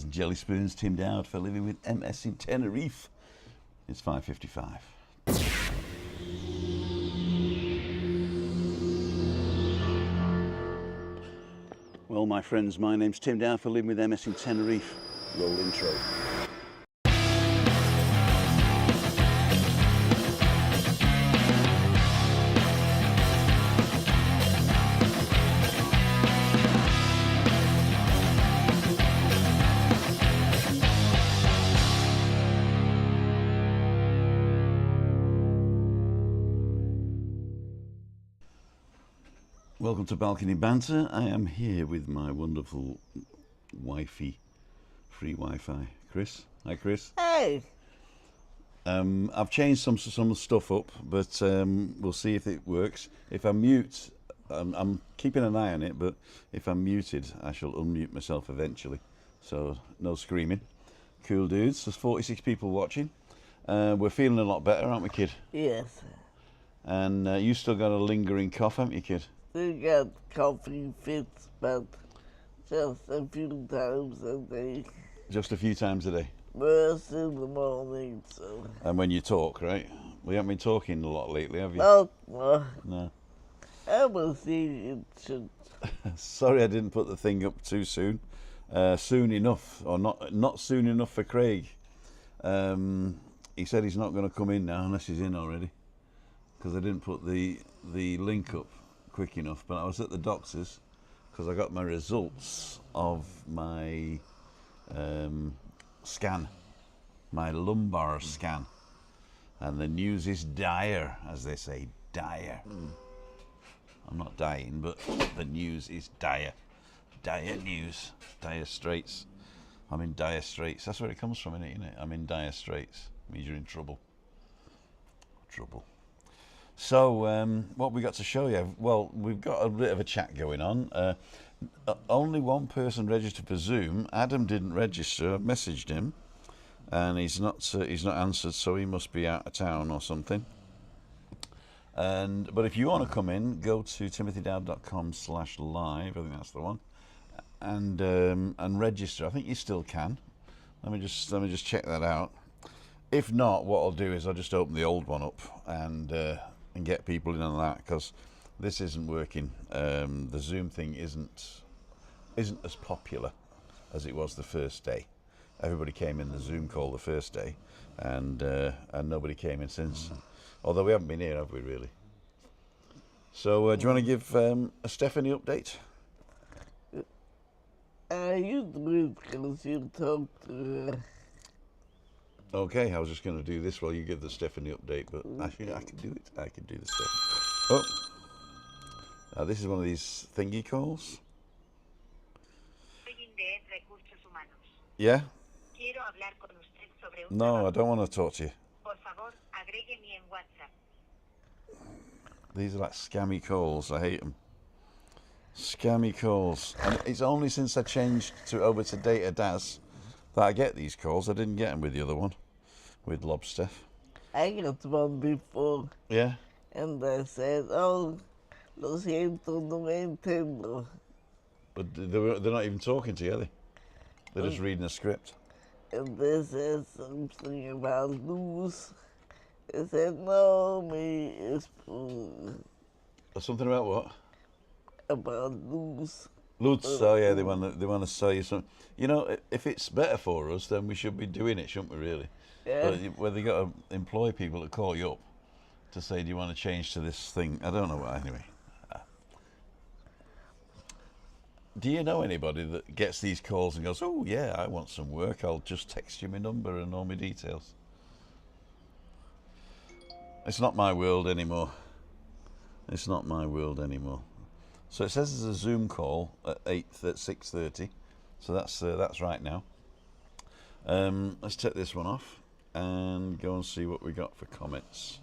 Jelly Spoons, Tim Dowd for living with MS in Tenerife. It's 5:55. Well, my friends, my name's Tim Dowd for living with MS in Tenerife. Roll intro. Welcome to Balcony Banter. I am here with my wonderful wifey, free Wi-Fi, Chris. Hi, Chris. Hey. I've changed some stuff up, but we'll see if it works. If I mute, I'm keeping an eye on it, but if I'm muted, I shall unmute myself eventually. So no screaming. Cool dudes. There's 46 people watching. We're feeling a lot better, aren't we, kid? Yes. And you still got a lingering cough, haven't you, kid? They got coughing fits, but just a few times a day. Just a few times a day? First in the morning, so. And when you talk, right? We haven't been talking a lot lately, have you? No. No. I will see it should. Sorry I didn't put the thing up too soon. Soon enough, or not soon enough for Craig. He said he's not going to come in now unless he's in already, because I didn't put the link up quick enough. But I was at the doctor's because I got my results of my scan, my lumbar scan, and the news is dire, as they say, dire. I'm not dying, but the news is dire. Dire news, dire straits. I'm in dire straits. That's where it comes from, isn't it? I'm in dire straits. Means you're in trouble. So, what we got to show you? Well, we've got a bit of a chat going on. Only one person registered for Zoom. Adam didn't register. I messaged him, and he's not answered. So he must be out of town or something. But if you want to come in, go to timothydowd.com/live. I think that's the one, and register. I think you still can. Let me just check that out. If not, what I'll do is I'll just open the old one up and get people in on that, because this isn't working. The Zoom thing isn't as popular as it was the first day. Everybody came in the Zoom call the first day, and nobody came in since. Although we haven't been here, have we, really? So, do you want to give a Stephanie update? You do it because you talk to her. Okay, I was just going to do this while you give the Stephanie update, but actually I can do it. I can do the Stephanie. Oh, this is one of these thingy calls. Yeah? No, I don't want to talk to you. These are like scammy calls. I hate them. Scammy calls. And it's only since I changed over to Data DAS that I get these calls. I didn't get them with the other one, with Lobster. I got one before. Yeah? And I said, oh, lo siento, no me entiendo. But they're not even talking to you, are they? They're just reading a script. And they said something about lose. They said, no, me is Something about what? About lose. Lutz, oh yeah, they want to sell you something. You know, if it's better for us, then we should be doing it, shouldn't we, really? Yeah. But whether you got to employ people to call you up to say, do you want to change to this thing? I don't know. Anyway. Do you know anybody that gets these calls and goes, oh yeah, I want some work, I'll just text you my number and all my details? It's not my world anymore. It's not my world anymore. So it says there's a Zoom call at 6:30. So that's right now. Let's take this one off and go and see what we got for comments.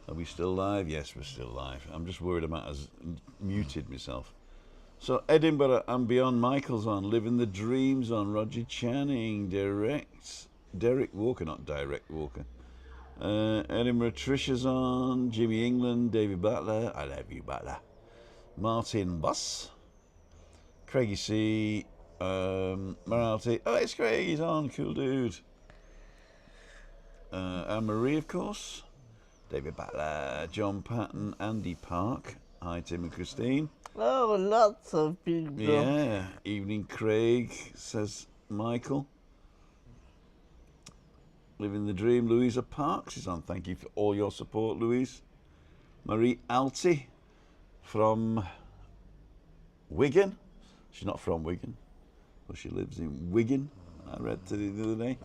Are we still live? Yes, we're still live. I'm just worried about us muted myself. So Edinburgh and beyond, Michael's on, living the dreams on, Roger Channing, Derek Walker, not Direct Walker. Edinburgh, Trisha's on, Jimmy England, David Butler, I love you Butler. Martin Buss, Craigie C, Morality. Oh, it's Craig. He's on. Cool dude. Anne Marie, of course. David Butler, John Patton, Andy Park. Hi, Tim and Christine. Oh, lots of people. Yeah. Evening, Craig, says Michael. Living the dream. Louisa Parks is on. Thank you for all your support, Louise. Marie Alty from Wigan. She's not from Wigan, but she lives in Wigan. I read to the other day.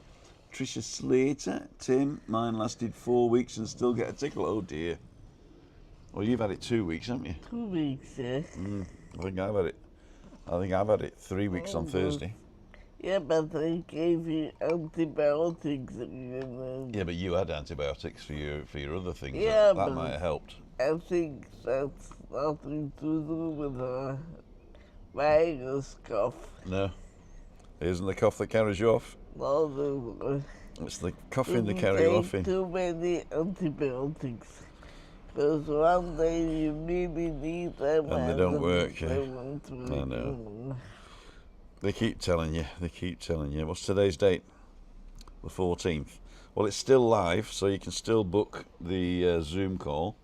Tricia Slater. Tim, mine lasted 4 weeks and still get a tickle. Oh dear. Well, you've had it 2 weeks, haven't you? 2 weeks, yes. I think I've had it 3 weeks on Thursday. Yeah, but they gave you antibiotics again. Yeah, but you had antibiotics for your other things. Yeah, that but might have helped. I think that's nothing to do with a virus cough. No, it isn't the cough that carries you off. No, It's the coughing that carries you off. take too many antibiotics. Because one day you really need them And they don't work, they yeah. won't work. I know. They keep telling you. What's today's date? The 14th. Well, it's still live, so you can still book the Zoom call.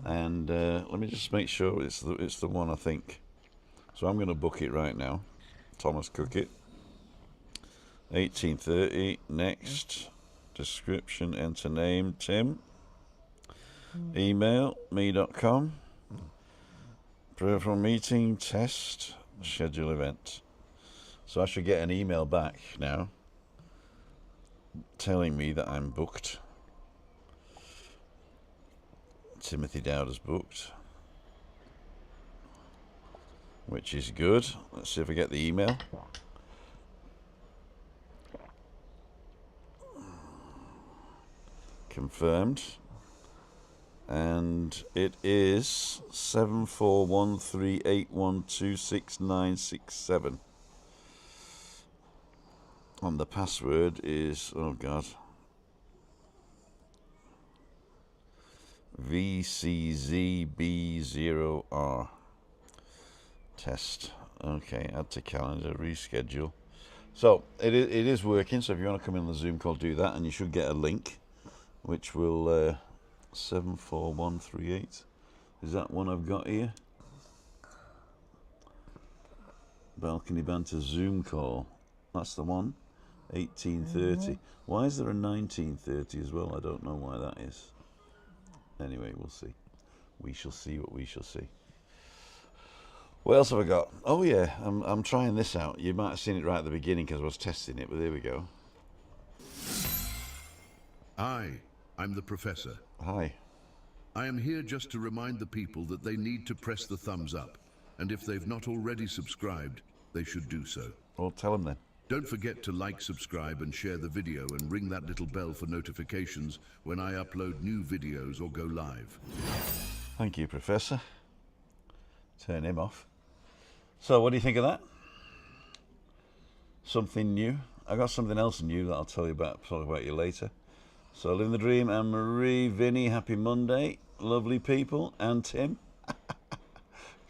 And let me just make sure it's the one, I think. So I'm going to book it right now. Thomas Cookit. 18:30. Next. Description, enter name, Tim. Email, me.com. Peripheral meeting, test, schedule event. So I should get an email back now telling me that I'm booked. Timothy Dowd is booked, which is good. Let's see if I get the email. Confirmed. And it is 741381269667. And the password is, oh God, VCZB0R. Test. Okay, add to calendar, reschedule. So it is working. So if you want to come in on the Zoom call, do that, and you should get a link, which will 74138. Is that one I've got here? Balcony Banter Zoom call. That's the one. 18:30. Why is there a 19:30 as well? I don't know why that is. Anyway, we'll see. We shall see what we shall see. What else have I got? Oh yeah, I'm trying this out. You might have seen it right at the beginning because I was testing it, but there we go. Hi, I'm the Professor. Hi. I am here just to remind the people that they need to press the thumbs up, and if they've not already subscribed, they should do so. Well, tell them then. Don't forget to like, subscribe, and share the video, and ring that little bell for notifications when I upload new videos or go live. Thank you, Professor. Turn him off. So, what do you think of that? Something new? I got something else new that I'll tell you about. Talk about you later. So, Living the Dream, Anne Marie, Vinny, happy Monday, lovely people, and Tim.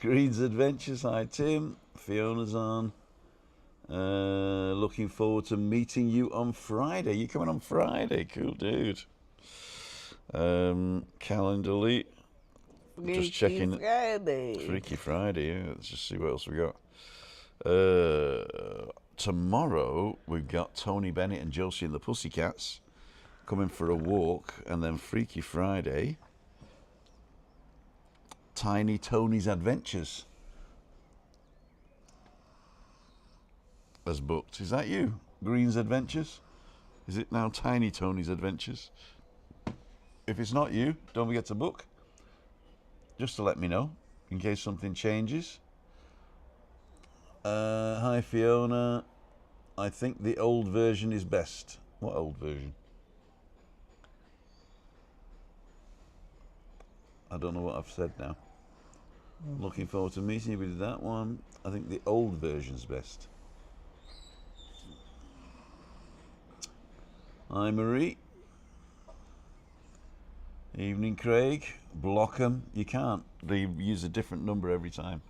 Green's Adventures, hi Tim. Fiona's on. Looking forward to meeting you on Friday. You coming on Friday? Cool dude. Calendarly. Just checking. Friday. Freaky Friday. Yeah. Let's just see what else we got. Tomorrow we've got Tony Bennett and Josie and the Pussycats coming for a walk, and then Freaky Friday, Tiny Tony's Adventures as booked. Is that you? Green's Adventures? Is it now Tiny Tony's Adventures? If it's not you, don't forget to book. Just to let me know, in case something changes. Hi Fiona. I think the old version is best. What old version? I don't know what I've said now. Looking forward to meeting you with that one. I think the old version's best. Hi Marie. Evening Craig. Block them. You can't. They use a different number every time.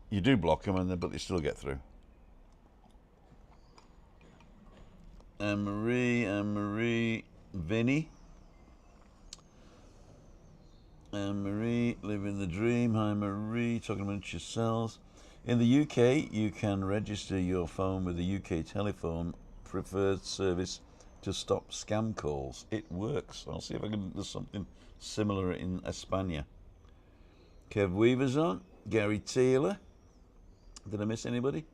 You do block them, but they still get through. Anne-Marie, Vinny. Anne-Marie, living the dream. Hi, Marie, talking about yourselves. In the UK, you can register your phone with the UK telephone preferred service to stop scam calls. It works. I'll see if I can do something similar in España. Kev Weaver's on. Gary Taylor. Did I miss anybody?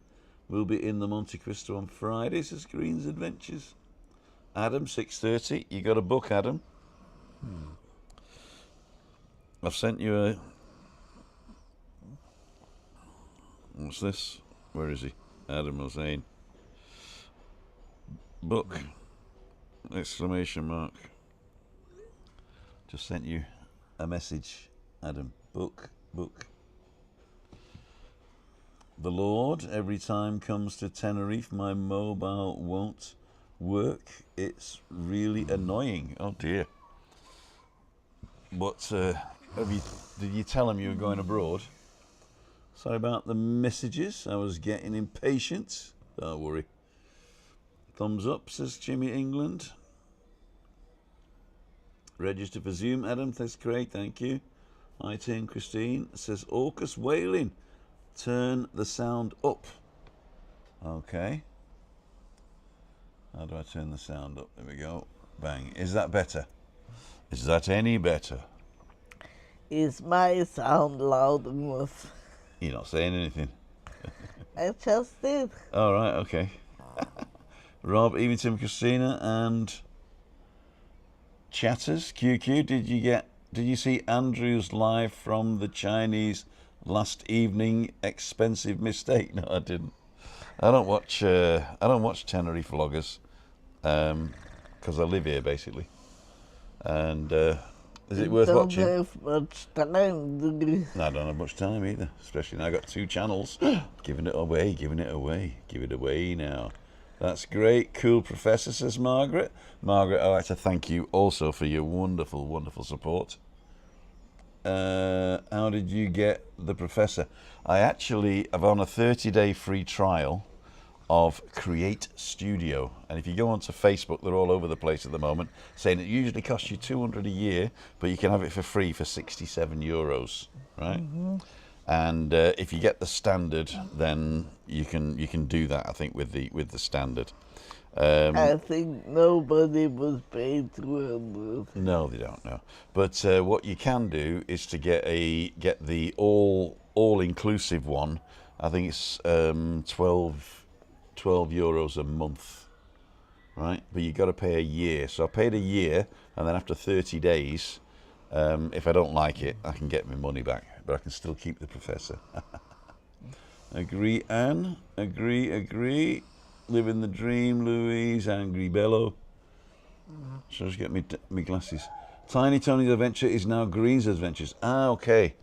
We'll be in the Monte Cristo on Friday, says Green's Adventures. Adam, 6:30. You got a book, Adam? I've sent you a... What's this? Where is he? Adam Hussein. Book. Exclamation mark. Just sent you a message, Adam. Book. The Lord, every time comes to Tenerife, my mobile won't work. It's really annoying. Oh dear. What, did you tell him you were going abroad? Sorry about the messages. I was getting impatient. Don't worry. Thumbs up, says Jimmy England. Register for Zoom, Adam. That's great, thank you. Hi, Tim Christine. Says Orcus wailing. Turn the sound up. Okay. How do I turn the sound up? There we go. Bang. Is that better? Is that any better? Is my sound loud enough? You're not saying anything. I just did. All right, okay. Rob, Evie, Tim, Christina, and Chatters, QQ. Did you see Andrew's live from the Chinese last evening? Expensive mistake. No, I didn't. I don't watch Tenerife vloggers because I live here basically. And is it worth watching? Don't have much time, do you? No, I don't have much time either. Especially now I got 2 channels. Giving it away. Give it away now. That's great. Cool professor, says Margaret. Margaret, I'd like to thank you also for your wonderful, wonderful support. How did you get the professor? I actually am on a 30-day free trial of Create Studio. And if you go onto Facebook, they're all over the place at the moment, saying it usually costs you 200 a year, but you can have it for free for 67 euros, right? Mm-hmm. And if you get the standard, then you can do that, I think, with the standard. I think nobody was paid 200. No, they don't know. But what you can do is to get the all-inclusive one. I think it's 12 euros a month, right? But you got to pay a year. So I paid a year, and then after 30 days, if I don't like it, I can get my money back. But I can still keep the professor. Agree, Anne. Agree. Living the dream, Louise. Angry Bello. So just get me glasses. Tiny Tony's adventure is now Green's Adventures. Ah, okay.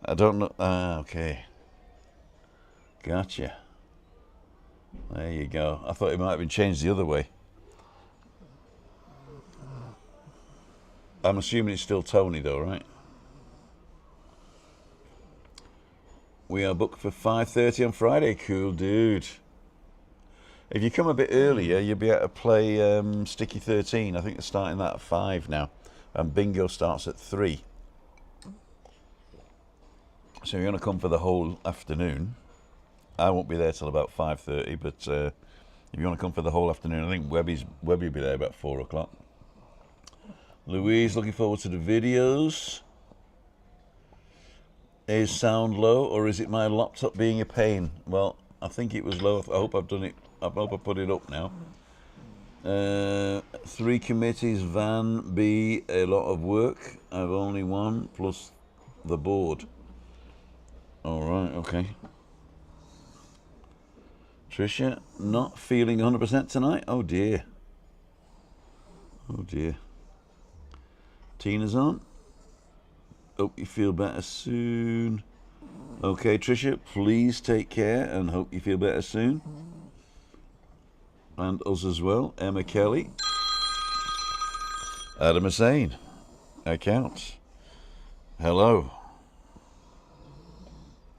I don't know. Ah, okay. Gotcha. There you go. I thought it might have been changed the other way. I'm assuming it's still Tony though, right? We are booked for 5:30 on Friday. Cool, dude. If you come a bit earlier, you'll be able to play Sticky 13. I think they're starting that at 5 now. And Bingo starts at 3. So you're going to come for the whole afternoon. I won't be there till about 5:30, but if you want to come for the whole afternoon, I think Webby will be there about 4 o'clock. Louise, looking forward to the videos. Is sound low, or is it my laptop being a pain? Well, I think it was low. I hope I've done it. I hope I put it up now. 3 committees, van B, a lot of work. I've only 1 plus the board. All right, okay. Tricia, not feeling 100% tonight. Oh dear. Oh dear. Tina's on. Hope you feel better soon. Okay, Tricia, please take care and hope you feel better soon. And us as well. Emma Kelly. Adam Hussein. Accounts. Hello.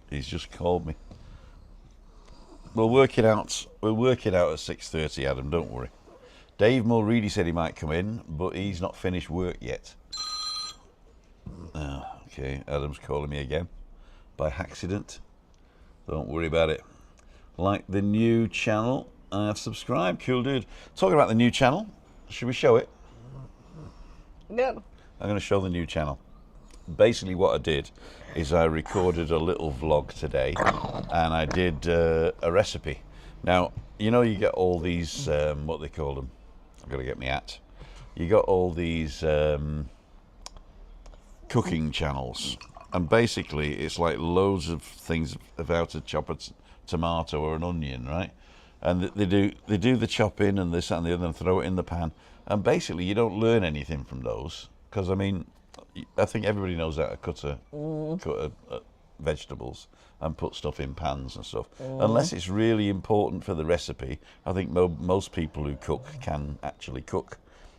He's just called me. We'll work it out. We'll work it out at 6:30, Adam. Don't worry. Dave Mulready said he might come in, but he's not finished work yet. Okay, Adam's calling me again by accident. Don't worry about it. Like the new channel, I have subscribed. Cool, dude. Talking about the new channel, should we show it? Yeah. I'm going to show the new channel. Basically what I did is I recorded a little vlog today and I did a recipe. Now, you know, you get all these, what they call them, I've got to get me at. You got all these cooking channels, and basically it's like loads of things of how to chop a tomato or an onion, right? And they do the chopping and this and the other and throw it in the pan, and basically you don't learn anything from those, because I mean, I think everybody knows how to cut vegetables and put stuff in pans and stuff. Unless it's really important for the recipe, I think most people who cook can actually cook.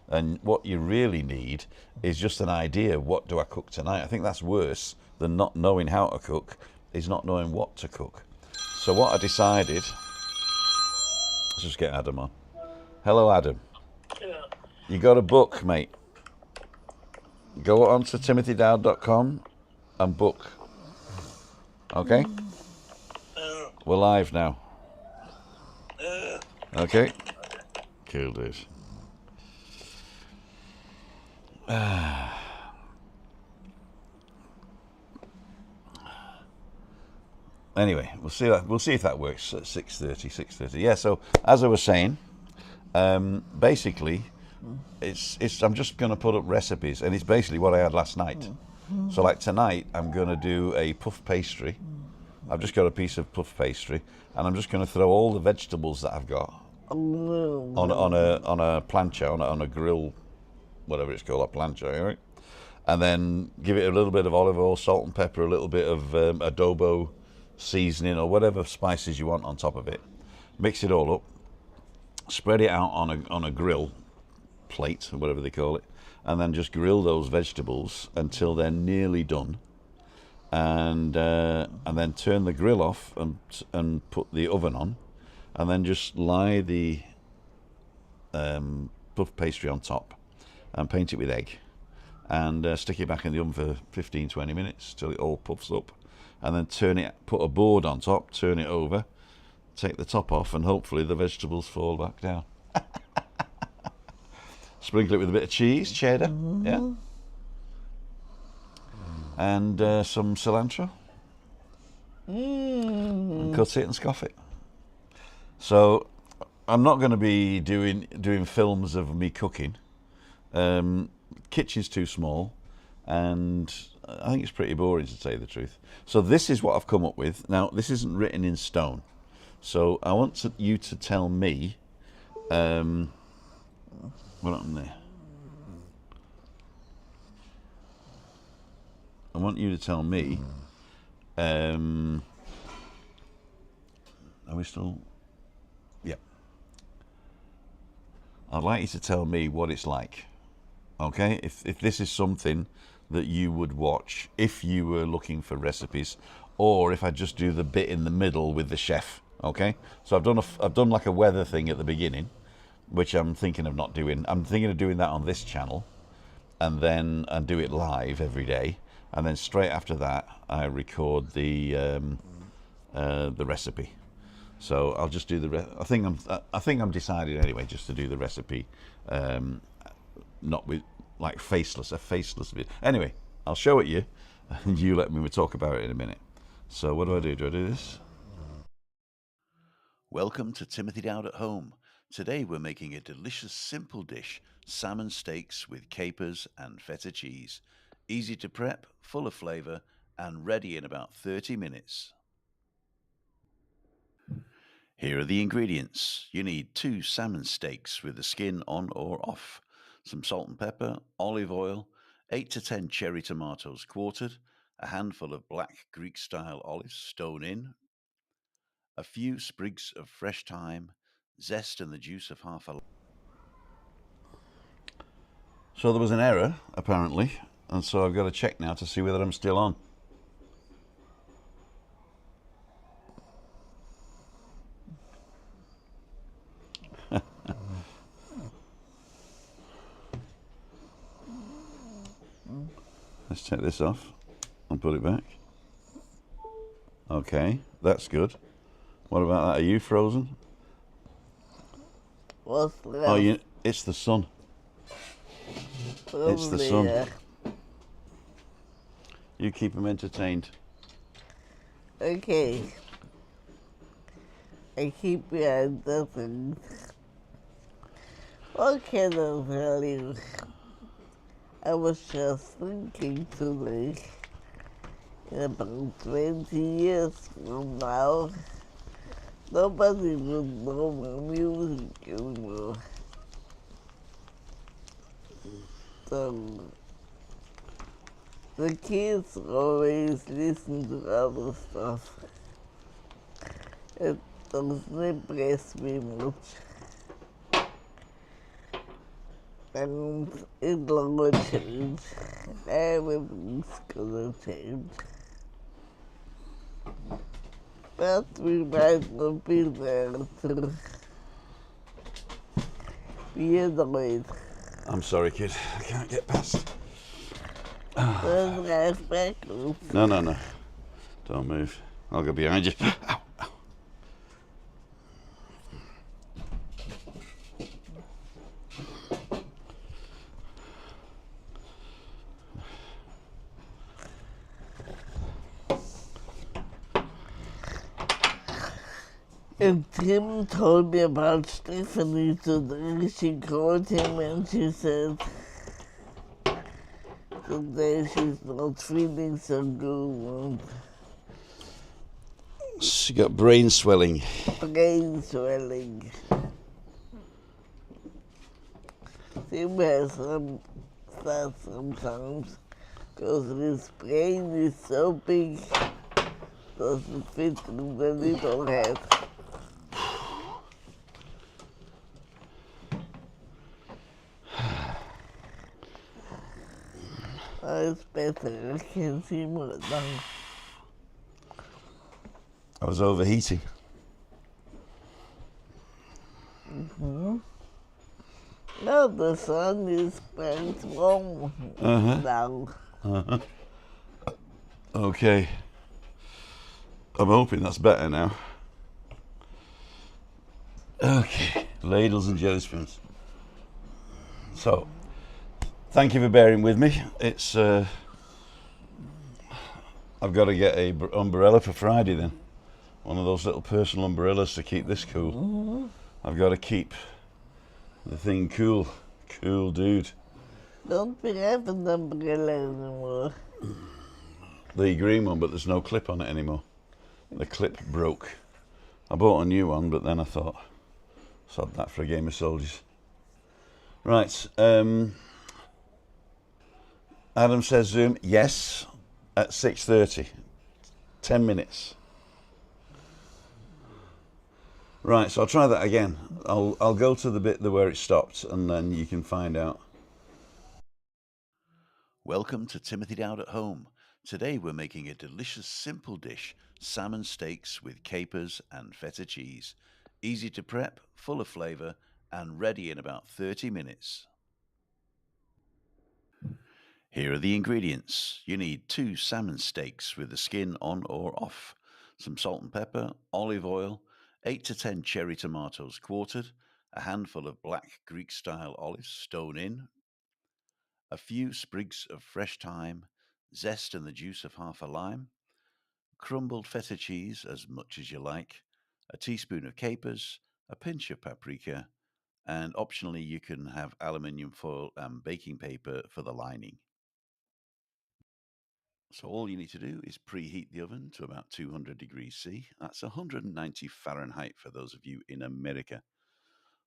And what you really need is just an idea, what do I cook tonight? I think that's worse than not knowing how to cook, is not knowing what to cook. So what I decided, let's just get Adam on. Hello, Adam. Yeah. You got a book, mate. Go on to timothydowd.com and book. Okay? We're live now. Okay? Cool, dude. Anyway, we'll see if that works at 6:30. Yeah, so as I was saying, basically I'm just going to put up recipes, and it's basically what I had last night. So like tonight I'm going to do a puff pastry. I've just got a piece of puff pastry, and I'm just going to throw all the vegetables that I've got on a plancha, on a grill, whatever it's called, a plancha, right? And then give it a little bit of olive oil, salt and pepper, a little bit of adobo seasoning or whatever spices you want on top of it. Mix it all up, spread it out on a grill plate or whatever they call it, and then just grill those vegetables until they're nearly done, and then turn the grill off and put the oven on, and then just lie the puff pastry on top and paint it with egg, and stick it back in the oven for 15-20 minutes till it all puffs up, and then put a board on top, turn it over, take the top off, and hopefully the vegetables fall back down. Sprinkle it with a bit of cheese, cheddar, yeah, and some cilantro, and cut it and scoff it. So I'm not going to be doing films of me cooking. Kitchen's too small, and I think it's pretty boring, to tell you the truth. So this is what I've come up with. Now, this isn't written in stone, so I want you to tell me what happened there. I want you to tell me, are we still? Yeah. I'd like you to tell me what it's like, okay? If this is something that you would watch if you were looking for recipes, or if I just do the bit in the middle with the chef, okay? So I've done like a weather thing at the beginning, which I'm thinking of not doing. I'm thinking of doing that on this channel, and do it live every day, and then straight after that I record the recipe. So I'll just do I think I'm decided anyway, just to do the recipe, not with like a faceless video. Anyway, I'll show it you, and you let me talk about it in a minute. So what do? Do I do this? Welcome to Timothy Dowd at Home. Today we're making a delicious simple dish, salmon steaks with capers and feta cheese. Easy to prep, full of flavour, and ready in about 30 minutes. Here are the ingredients. You need 2 salmon steaks with the skin on or off, some salt and pepper, olive oil, 8 to 10 cherry tomatoes quartered, a handful of black Greek-style olives stone in, a few sprigs of fresh thyme, zest and the juice of half a... So there was an error, apparently, and so I've got to check now to see whether I'm still on. Let's take this off and put it back. Okay, that's good. What about that? Are you frozen? What's left? Oh, it's the sun. It's the sun. There. You keep them entertained. Okay. I keep behind the things. What can I tell you? I was just thinking today, in about 20 years from now, nobody would know my music anymore. So, the kids always listen to other stuff. It doesn't impress me much. And it'll gonna change. Everything's gonna change. But we might not be there to be annoyed. I'm sorry, kid. I can't get past. There's life back up. No. Don't move. I'll go behind you. Ow. And Tim told me about Stephanie today. She called him and she said today she's not feeling so good. She got brain swelling. Brain swelling. Tim has that sometimes because his brain is so big, doesn't fit in the little head. It's better. I can see more now. I was overheating. No, the sun is quite warm now. Okay. I'm hoping that's better now. Okay. Ladles and jelly spoons. So, thank you for bearing with me. It's I've got to get a umbrella for Friday then. One of those little personal umbrellas to keep this cool. I've got to keep the thing cool. Cool, dude. Don't be having the umbrella anymore. The green one, but there's no clip on it anymore. The clip broke. I bought a new one, but then I thought, sod that for a game of soldiers. Right. Adam says Zoom. Yes, at 6:30. 10 minutes. Right, so I'll try that again. I'll go to the bit where it stopped, and then you can find out. Welcome to Timothy Dowd at Home. Today we're making a delicious simple dish, salmon steaks with capers and feta cheese. Easy to prep, full of flavour, and ready in about 30 minutes. Here are the ingredients. You need 2 salmon steaks with the skin on or off, some salt and pepper, olive oil, 8 to 10 cherry tomatoes quartered, a handful of black Greek-style olives stone in, a few sprigs of fresh thyme, zest and the juice of half a lime, crumbled feta cheese as much as you like, a teaspoon of capers, a pinch of paprika, and optionally you can have aluminium foil and baking paper for the lining. So all you need to do is preheat the oven to about 200 degrees C. That's 190 Fahrenheit for those of you in America.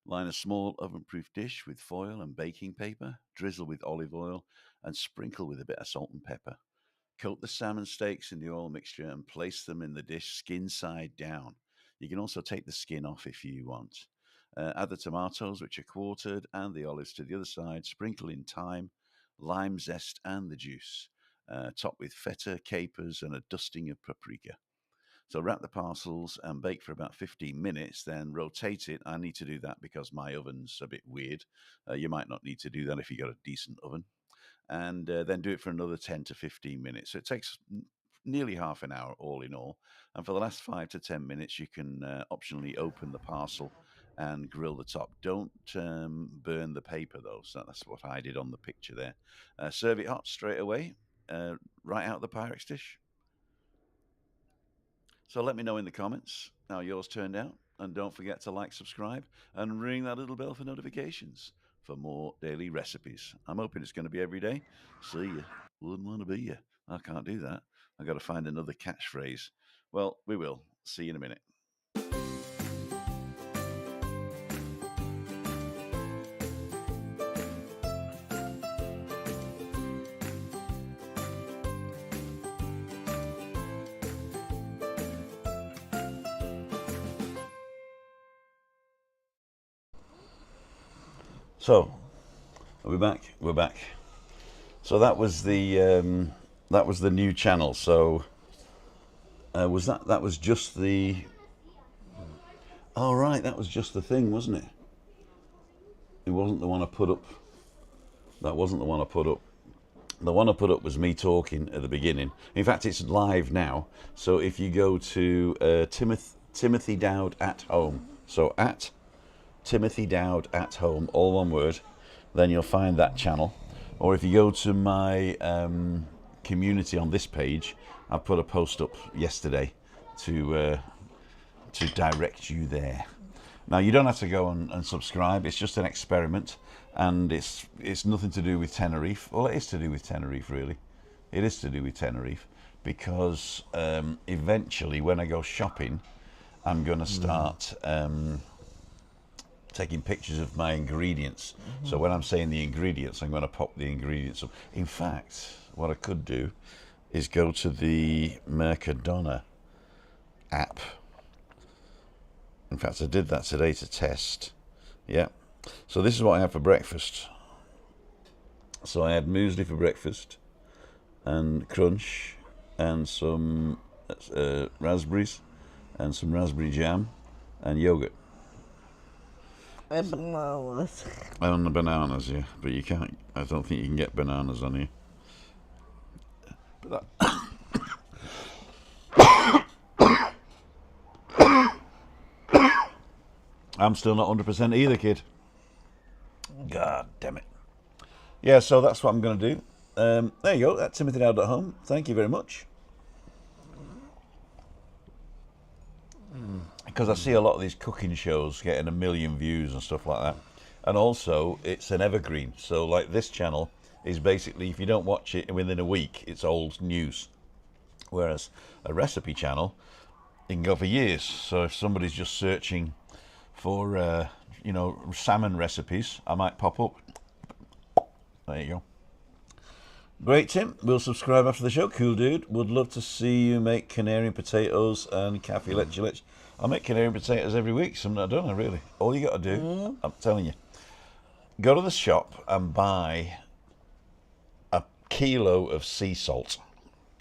Line a small oven-proof dish with foil and baking paper, drizzle with olive oil, and sprinkle with a bit of salt and pepper. Coat the salmon steaks in the oil mixture and place them in the dish skin side down. You can also take the skin off if you want. Add the tomatoes, which are quartered, and the olives to the other side. Sprinkle in thyme, lime zest, and the juice. Top with feta, capers, and a dusting of paprika. So wrap the parcels and bake for about 15 minutes, then rotate it. I need to do that because my oven's a bit weird. You might not need to do that if you've got a decent oven. and then do it for another 10 to 15 minutes. So it takes nearly half an hour all in all. And for the last 5 to 10 minutes, you can optionally open the parcel and grill the top. Don't burn the paper though. So that's what I did on the picture there. Serve it hot straight away, right out of the Pyrex dish. So let me know in the comments how yours turned out. And don't forget to like, subscribe, and ring that little bell for notifications for more daily recipes. I'm hoping it's going to be every day. See ya. Wouldn't want to be ya. I can't do that. I've got to find another catchphrase. Well, we will. See you in a minute. So, are we back? We're back. So that was the new channel. So was that was just the? Oh right, that was just the thing, wasn't it? It wasn't the one I put up. That wasn't the one I put up. The one I put up was me talking at the beginning. In fact, it's live now. So if you go to Timothy Dowd At Home, so at Timothy Dowd At Home, all one word, then you'll find that channel. Or if you go to my community on this page, I put a post up yesterday to direct you there. Now you don't have to go and subscribe. It's just an experiment, and it's nothing to do with Tenerife. Well, it is to do with Tenerife, really. It is to do with Tenerife because eventually, when I go shopping, I'm going to start taking pictures of my ingredients. So when I'm saying the ingredients, I'm going to pop the ingredients up. In fact, what I could do is go to the Mercadona app. In fact, I did that today to test. Yeah. So this is what I had for breakfast. So I had muesli for breakfast and crunch and some raspberries and some raspberry jam and yogurt. And bananas. And the bananas, yeah. But you can't, I don't think you can get bananas on here. But I'm still not 100% either, kid. God damn it. Yeah, so that's what I'm going to do. There you go. That's Timothy Dowd At Home. Thank you very much. Because I see a lot of these cooking shows getting 1 million views and stuff like that. And also, it's an evergreen. So, like this channel is basically, if you don't watch it within a week, it's old news. Whereas a recipe channel, it can go for years. So if somebody's just searching for, you know, salmon recipes, I might pop up. There you go. Great, Tim. We'll subscribe after the show. Cool dude. Would love to see you make Canarian potatoes and cafe leche. I make Canarian potatoes every week. Something I don't know, really. All you got to do, I'm telling you, go to the shop and buy a kilo of sea salt.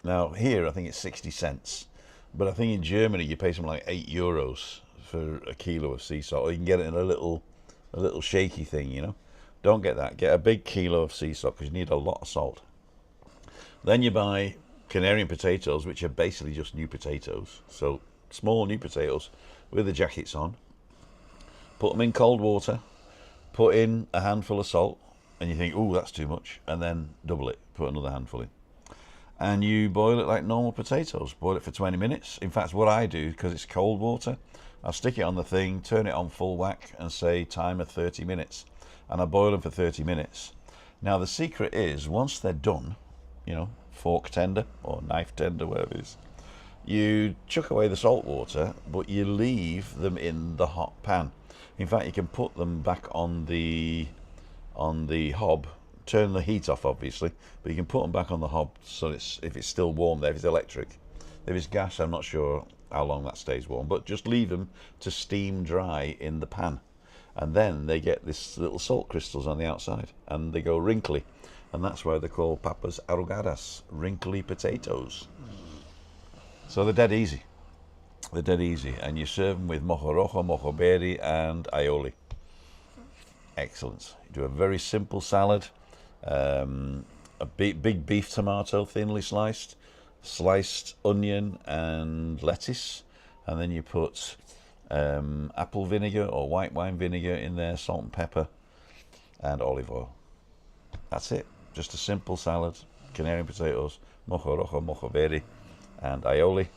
Now, here, I think it's 60 cents. But I think in Germany, you pay something like €8 for a kilo of sea salt. Or you can get it in a little shaky thing, you know. Don't get that. Get a big kilo of sea salt because you need a lot of salt. Then you buy Canarian potatoes, which are basically just new potatoes. So small new potatoes with the jackets on. Put them in cold water. Put in a handful of salt. And you think, oh, that's too much. And then double it. Put another handful in. And you boil it like normal potatoes. Boil it for 20 minutes. In fact, what I do, because it's cold water, I stick it on the thing, turn it on full whack, and say timer 30 minutes. And I boil them for 30 minutes. Now, the secret is, once they're done, you know, fork tender or knife tender, whatever it is, you chuck away the salt water, but you leave them in the hot pan. In fact, you can put them back on the hob, turn the heat off, obviously, but you can put them back on the hob so if it's still warm there, if it's electric. If it's gas, I'm not sure how long that stays warm, but just leave them to steam dry in the pan. And then they get this little salt crystals on the outside, and they go wrinkly. And that's why they're called papas arrugadas, wrinkly potatoes. So they're dead easy. They're dead easy. And you serve them with mojo rojo, mojo berry, and aioli. Excellent. You do a very simple salad. a big beef tomato, thinly sliced, sliced onion and lettuce, and then you put apple vinegar or white wine vinegar in there, salt and pepper, and olive oil. That's it. Just a simple salad. Canarian potatoes, mojo rojo, mojo verde, and aioli.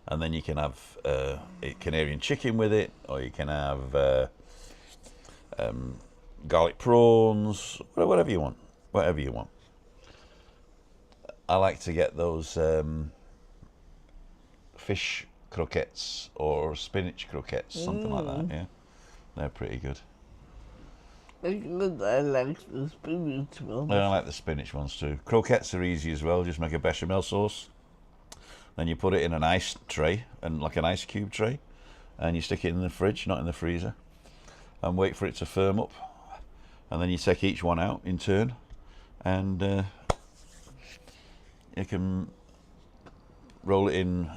And then you can have Canarian chicken with it, or you can have garlic prawns, whatever you want. Whatever you want. I like to get those fish croquettes or spinach croquettes, something like that. Yeah, they're pretty good. I like the spinach ones. I like the spinach ones too. Croquettes are easy as well. Just make a bechamel sauce. Then you put it in an ice tray, and like an ice cube tray, and you stick it in the fridge, not in the freezer, and wait for it to firm up. And then you take each one out in turn, and you can roll it in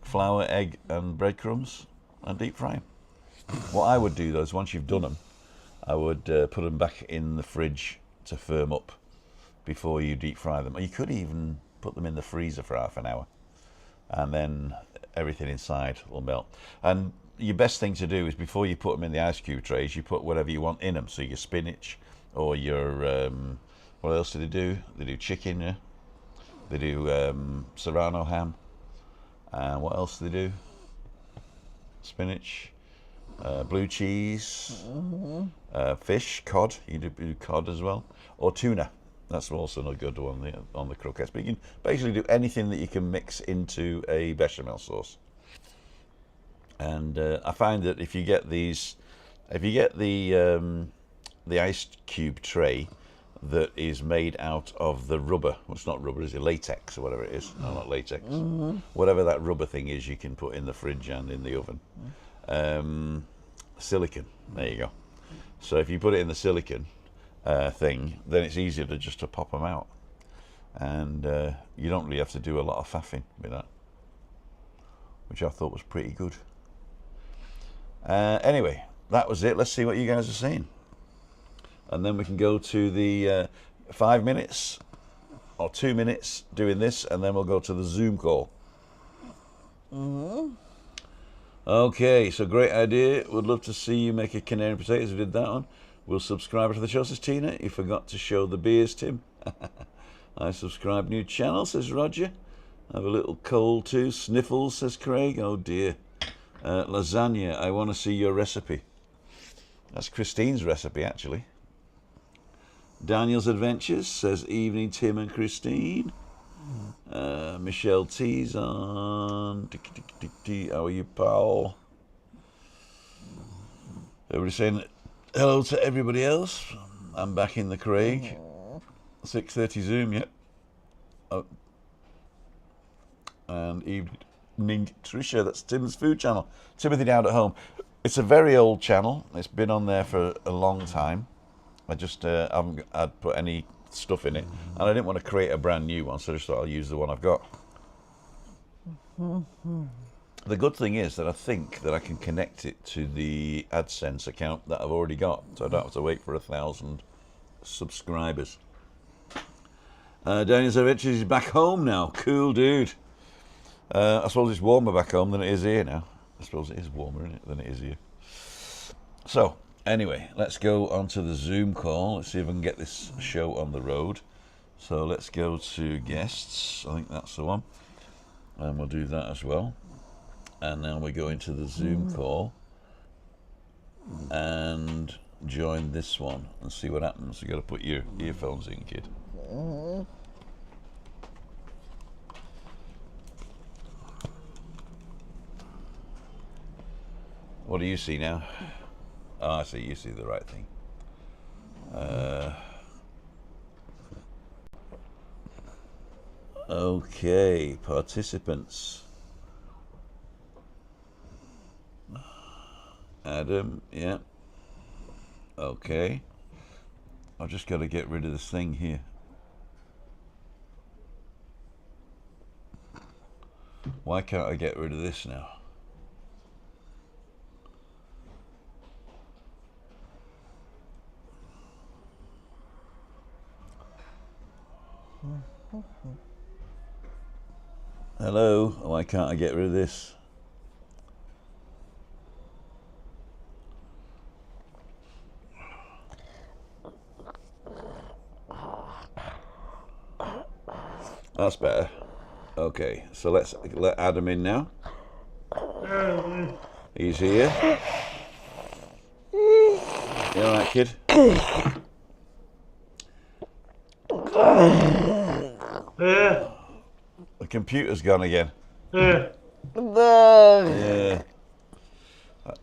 flour, egg, and breadcrumbs, and deep fry them. What I would do though is once you've done them, I would put them back in the fridge to firm up before you deep fry them. Or you could even put them in the freezer for half an hour, and then everything inside will melt. And your best thing to do is before you put them in the ice cube trays, you put whatever you want in them. So your spinach, or your what else do they do? They do chicken, yeah. They do serrano ham. And what else do they do? Spinach, blue cheese, fish, cod. You do cod as well, or tuna. That's also a good one on the croquettes. But you can basically do anything that you can mix into a bechamel sauce. And I find that if you get the ice cube tray that is made out of the rubber, well, it's not rubber, is it latex or whatever it is? No, not latex. Whatever that rubber thing is, you can put in the fridge and in the oven. Silicon. There you go. So if you put it in the silicon thing, then it's easier to pop them out, and you don't really have to do a lot of faffing with that, which I thought was pretty good. Anyway, that was it. Let's see what you guys are saying, and then we can go to the 5 minutes or 2 minutes doing this, and then we'll go to the Zoom call. Okay, so great idea. Would love to see you make a Canarian potatoes. We did that one. Will subscriber to the show, says Tina. You forgot to show the beers, Tim. I subscribe, new channel, says Roger. I have a little cold too. Sniffles, says Craig. Oh dear. Lasagna, I want to see your recipe. That's Christine's recipe, actually. Daniel's Adventures says, evening, Tim and Christine. Michelle T's on. How are you, pal? Everybody saying hello to everybody else. I'm back in the Craig. 6:30 Zoom, yep. Oh. And evening, Tricia. That's Tim's food channel. Timothy Dowd at Home. It's a very old channel. It's been on there for a long time. I just haven't put any stuff in it, and I didn't want to create a brand new one, so I just thought I'll use the one I've got. The good thing is that I think that I can connect it to the AdSense account that I've already got, so I don't have to wait for 1,000 subscribers. Daniel Zavich is back home now. Cool, dude. I suppose it's warmer back home than it is here now. I suppose it is warmer, isn't it, than it is here. So, anyway, let's go on to the Zoom call. Let's see if I can get this show on the road. So let's go to guests. I think that's the one. And we'll do that as well. And now we go into the Zoom call and join this one and see what happens. You've got to put your earphones in, kid. What do you see now? Oh, I see. You see the right thing. Okay, participants. Adam, yeah. Okay. I've just got to get rid of this thing here. Why can't I get rid of this now? Hello, why can't I get rid of this? That's better. Okay, so let's let Adam in now. He's here. You alright, kid? The computer's gone again. No. Yeah.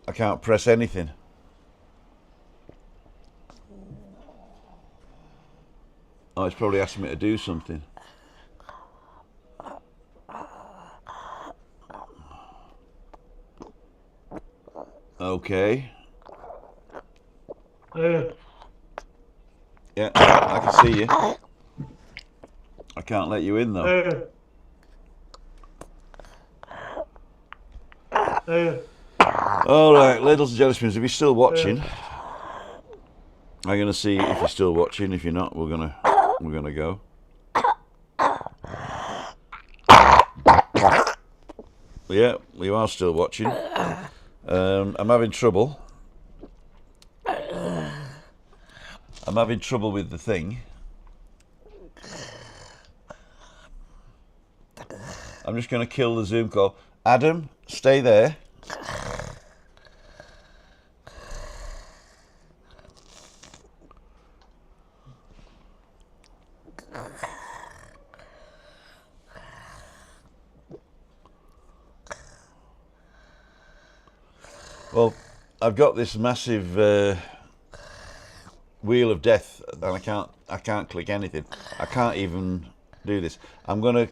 I can't press anything. Oh, it's probably asking me to do something. Okay. Yeah, I can see you. I can't let you in though. All right, Ladles and Jellyspoons, if you're still watching, I'm gonna see if you're still watching. If you're not, we're gonna go. Yeah, you are still watching. I'm having trouble. I'm having trouble with the thing. I'm just going to kill the Zoom call. Adam, stay there. Well, I've got this massive wheel of death, and I can't click anything. I can't even do this. I'm gonna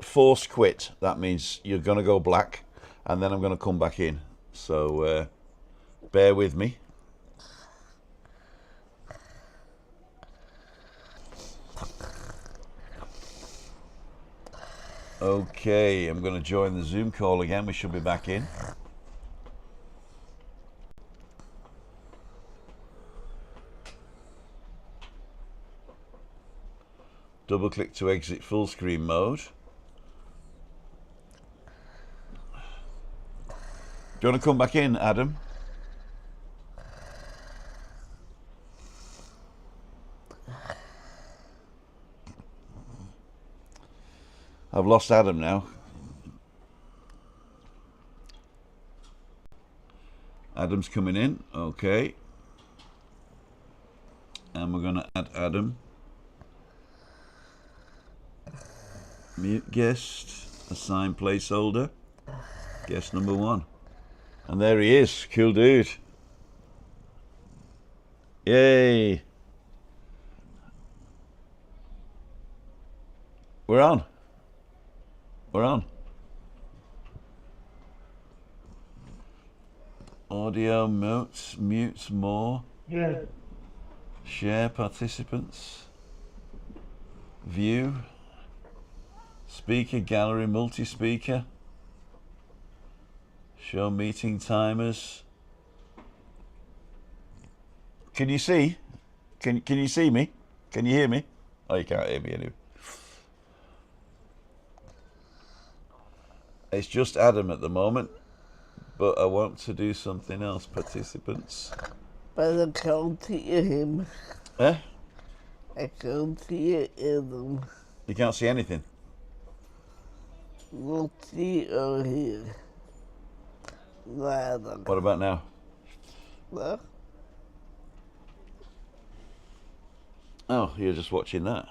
force quit. That means you're gonna go black, and then I'm gonna come back in. So bear with me. Okay, I'm gonna join the Zoom call again. We should be back in. Double click to exit full screen mode. Do you want to come back in, Adam? I've lost Adam now. Adam's coming in, okay. And we're going to add Adam. Mute guest, assign placeholder, guest number 1. And there he is, cool dude. Yay. We're on. We're on. Audio, mutes more. Yeah. Share participants. View. Speaker gallery, multi-speaker. Show meeting timers. Can you see? Can you see me? Can you hear me? Oh, you can't hear me anyway. It's just Adam at the moment, but I want to do something else. Participants. But I can't hear him. Eh? I can't hear him. You can't see anything? Not see or hear. Nada. What about now? No? Oh, you're just watching that.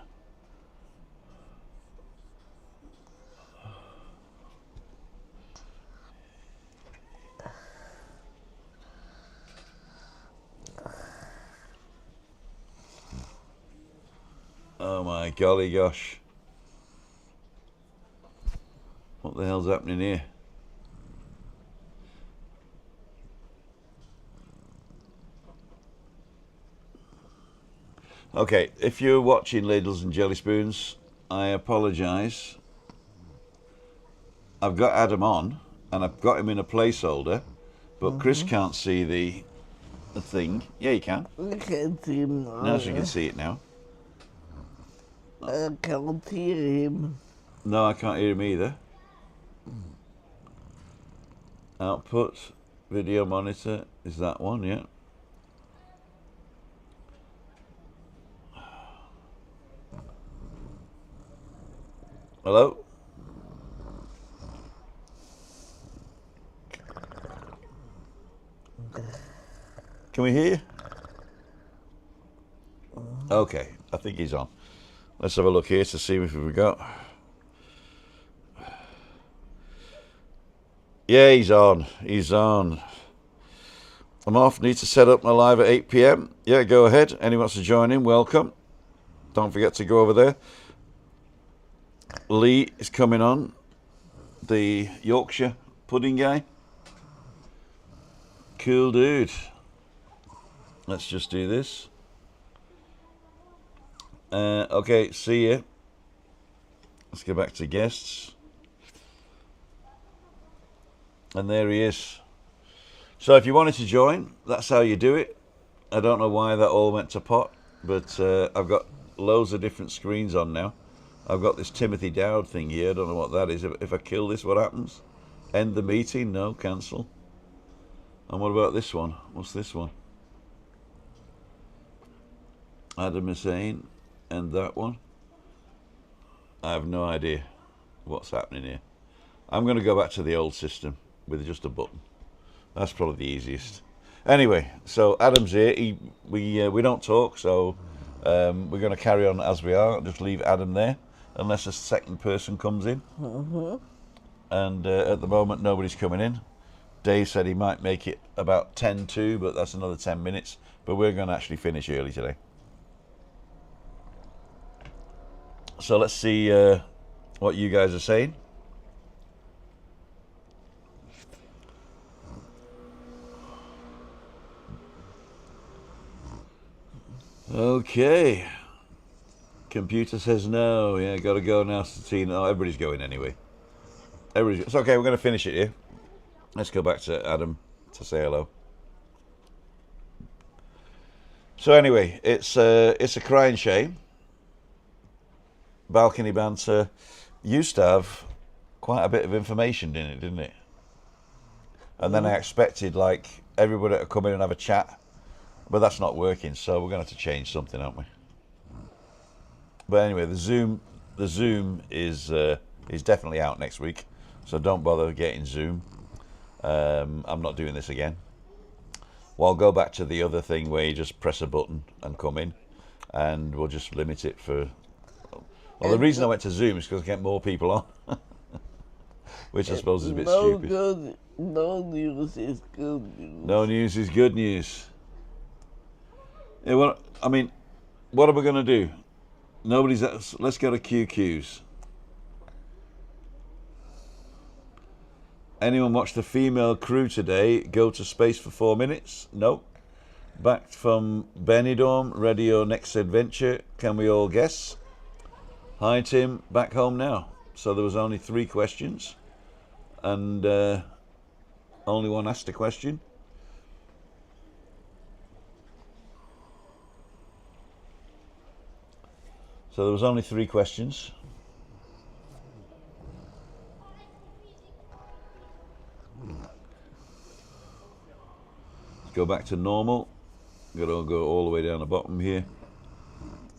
Oh my golly gosh. What the hell's happening here? Okay, if you're watching Ladles and Jellyspoons, I apologise. I've got Adam on, and I've got him in a placeholder, but Chris can't see the thing. Yeah, you can. I can't see him now. Now she can see it now. I can't hear him. No, I can't hear him either. Output, video monitor, is that one, yeah. Hello? Can we hear you? Okay, I think he's on. Let's have a look here to see if we've got. Yeah, he's on. He's on. I'm off. Need to set up my live at 8 p.m. Yeah, go ahead. Anyone wants to join in, welcome. Don't forget to go over there. Lee is coming on. The Yorkshire pudding guy. Cool dude. Let's just do this. Okay, see you. Let's go back to guests. And there he is. So if you wanted to join, that's how you do it. I don't know why that all went to pot, but I've got loads of different screens on now. I've got this Timothy Dowd thing here. I don't know what that is. If I kill this, what happens? End the meeting? No, cancel. And what about this one? What's this one? Adam Hussein. And that one? I have no idea what's happening here. I'm going to go back to the old system with just a button. That's probably the easiest. Anyway, so Adam's here. We don't talk, so we're going to carry on as we are. Just leave Adam there, unless a second person comes in. And at the moment, nobody's coming in. Dave said he might make it about 10 to, but that's another 10 minutes. But we're going to actually finish early today. So let's see what you guys are saying. Okay. Computer says no. Yeah, got to go now, Satine. Oh, everybody's going anyway. It's okay, we're going to finish it here. Let's go back to Adam to say hello. So anyway, it's a crying shame. Balcony Banter used to have quite a bit of information in it, didn't it? And then I expected like everybody to come in and have a chat, but that's not working. So we're going to have to change something, aren't we? But anyway, the Zoom is definitely out next week, so don't bother getting Zoom. I'm not doing this again. Well, I'll go back to the other thing where you just press a button and come in, and we'll just limit it for. Well, the reason I went to Zoom is because I get more people on, which I suppose is a bit stupid. No news is good news. No news is good news. Yeah, well, I mean, what are we going to do? Let's go to QQs. Anyone watch the female crew today go to space for 4 minutes? Nope. Back from Benidorm, ready your next adventure. Can we all guess? Hi Tim, back home now. So there was only 3 questions, and only one asked a question. So there was only 3 questions. Let's go back to normal. Got to go all the way down the bottom here.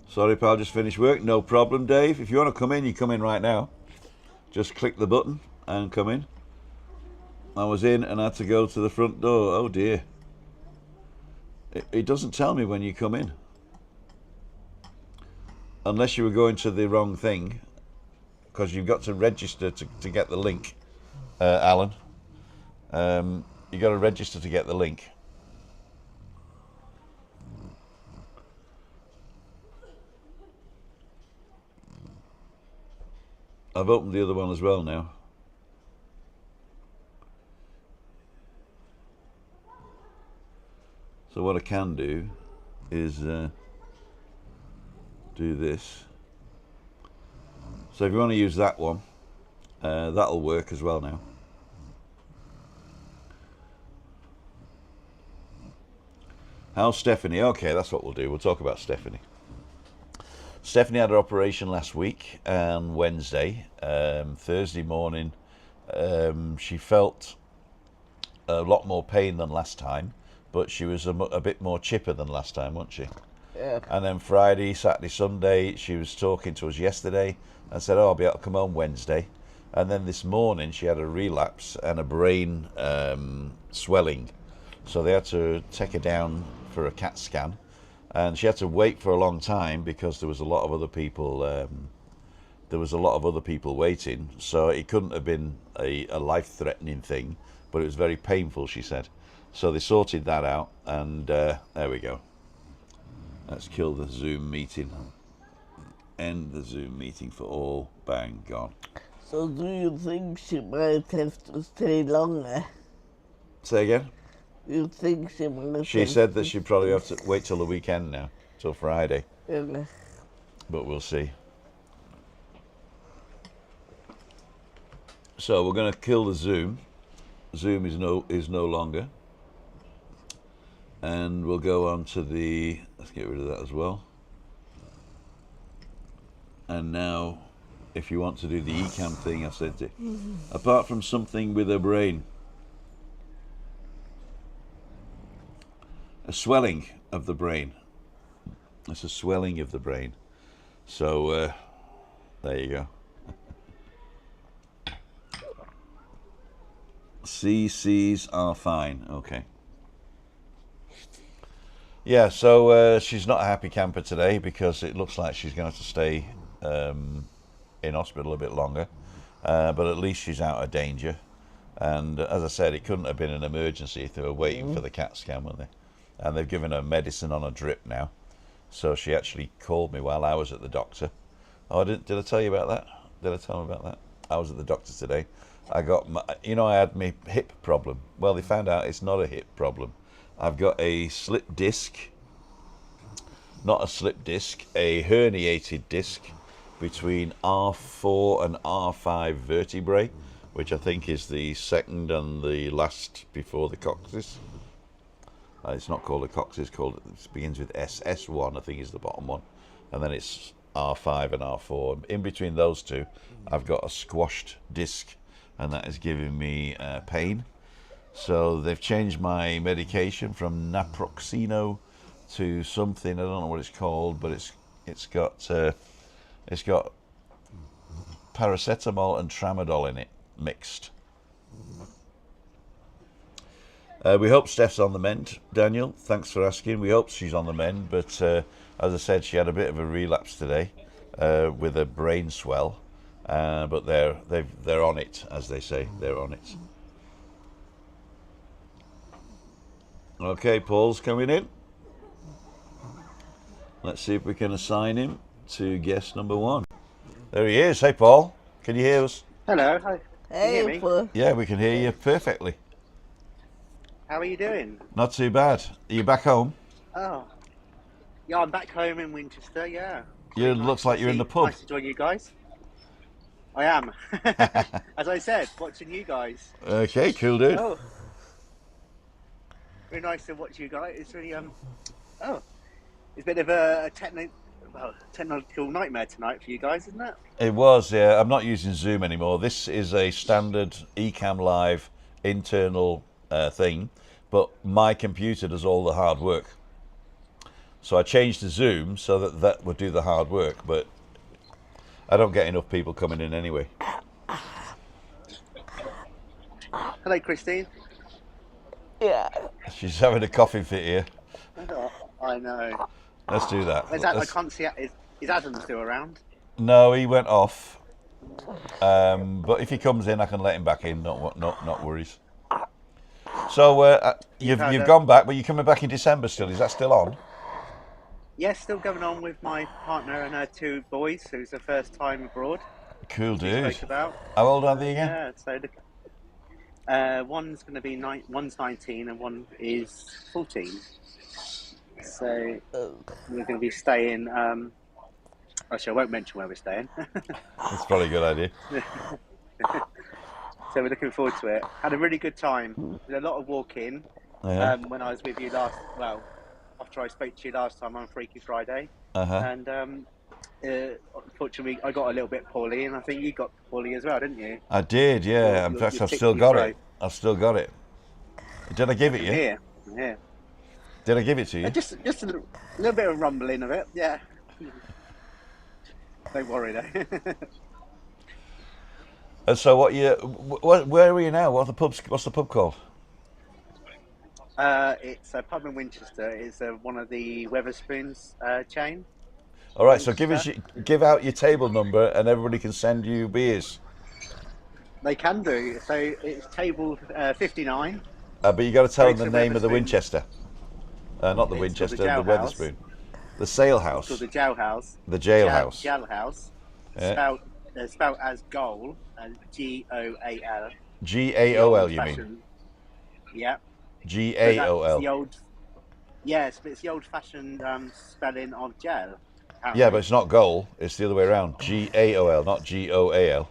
Sorry pal, just finished work. No problem, Dave. If you want to come in, you come in right now. Just click the button and come in. I was in and had to go to the front door. Oh dear. It doesn't tell me when you come in. Unless you were going to the wrong thing, because you've got to register to get the link, Alan. You've got to register to get the link. I've opened the other one as well now. So what I can do is do this. So if you want to use that one, that'll work as well now. How's Stephanie? Okay, that's what we'll do. We'll talk about Stephanie. Stephanie had her operation last week on Wednesday. Thursday morning, she felt a lot more pain than last time, but she was a bit more chipper than last time, wasn't she? Yeah. And then Friday, Saturday, Sunday, she was talking to us yesterday and said, "Oh, I'll be able to come home Wednesday." And then this morning, she had a relapse and a brain swelling. So they had to take her down for a CAT scan. And she had to wait for a long time because there was a lot of other people. Waiting. So it couldn't have been a life-threatening thing, but it was very painful, she said. So they sorted that out, and there we go. Let's kill the Zoom meeting. End the Zoom meeting for all. Bang, gone. So do you think she might have to stay longer? Say again? You think she might She said that she'd probably have to wait till the weekend now, till Friday. Really? But we'll see. So we're going to kill the Zoom. Zoom is no longer. And we'll go on to the... Let's get rid of that as well. And now, if you want to do the eCam thing, I said to apart from something with her brain. A swelling of the brain. It's a swelling of the brain. So, there you go. CCs are fine. Okay. Yeah, so she's not a happy camper today because it looks like she's going to have to stay in hospital a bit longer. But at least she's out of danger. And as I said, it couldn't have been an emergency if they were waiting for the CAT scan, weren't they? And they've given her medicine on a drip now. So she actually called me while I was at the doctor. Oh, did I tell you about that? Did I tell them about that? I was at the doctor today. I got I had my hip problem. Well, they found out it's not a hip problem. I've got a slip disc, not a slip disc, a herniated disc between R4 and R5 vertebrae, which I think is the second and the last before the coccyx. It's not called a coccyx, it begins with S. S1, I think, is the bottom one. And then it's R5 and R4. In between those two, I've got a squashed disc, and that is giving me pain. So they've changed my medication from naproxeno to something, I don't know what it's called, but it's got paracetamol and tramadol in it mixed. We hope Steph's on the mend, Daniel. Thanks for asking. We hope she's on the mend, but as I said, she had a bit of a relapse today with a brain swell. But they're on it, as they say. They're on it. Okay, Paul's coming in. Let's see if we can assign him to guest number 1. There he is. Hey, Paul. Can you hear us? Hello. Hi. Can you hear me? Yeah, we can hear you perfectly. How are you doing? Not too bad. Are you back home? Oh, yeah, I'm back home in Winchester. Yeah. You looks like you're in the pub. Nice to join you guys. I am. As I said, watching you guys. Okay, cool, dude. Oh, very nice to watch you guys. It's really it's a bit of a technological nightmare tonight for you guys, isn't it? It was, yeah. I'm not using Zoom anymore. This is a standard eCam Live internal thing, but my computer does all the hard work. So I changed to Zoom so that would do the hard work, but I don't get enough people coming in anyway. Hello, Christine. Yeah. She's having a coughing fit here. I know. Let's do that. I can't see. Is Adam still around? No, he went off. But if he comes in, I can let him back in. Not worries. So you've gone back, but you're coming back in December still. Is that still on? Yes, still going on with my partner and her 2 boys, who's the first time abroad. Cool, dude. Spoke about. How old are they again? Yeah, so one's going to be one's 19 and one is 14. So we're going to be staying. Actually, I won't mention where we're staying. That's probably a good idea. So we're looking forward to it. Had a really good time. Did a lot of walking. When I was with you after I spoke to you last time on Freaky Friday. Uh-huh. And unfortunately, I got a little bit poorly, and I think you got poorly as well, didn't you? I did, yeah. In fact, I've still got it. I've still got it. Did I give it you? Here, here. Did I give it to you? Just a little bit of rumbling of it, yeah. Don't worry though. And so, where are you now? What's the pub called? It's a pub in Winchester. It's one of the Weatherspoons chain. All right, so give out your table number, and everybody can send you beers. They can do. So it's table 59. But you got to tell them the It's name of the Weatherspoons. Winchester, not the It's Winchester, called the the Jailhouse. Weatherspoon, the Sale It's House, called the Jailhouse. the Jailhouse. Jailhouse. Yeah. Spelled as goal, GOAL. GAOL, you mean? Yeah. GAOL. Yes, but it's the old-fashioned spelling of jail. Apparently. Yeah, but it's not goal. It's the other way around. GAOL, not GOAL.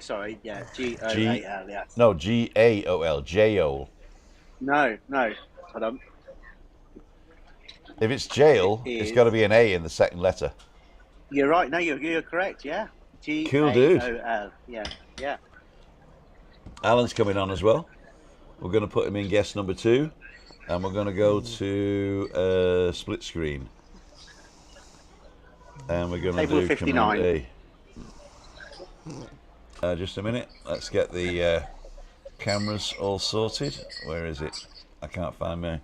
Sorry, yeah, GOAL. Yes. No, GAOL. JOL. No, hold on. If it's jail, it's got to be an A in the second letter. You're right. No, you're correct. Yeah. Cool dude. GAOL. Yeah. Alan's coming on as well. We're going to put him in guest number 2, and we're going to go to split screen. And we're going to do 59. Command A. Just a minute. Let's get the cameras all sorted. Where is it? I can't find me.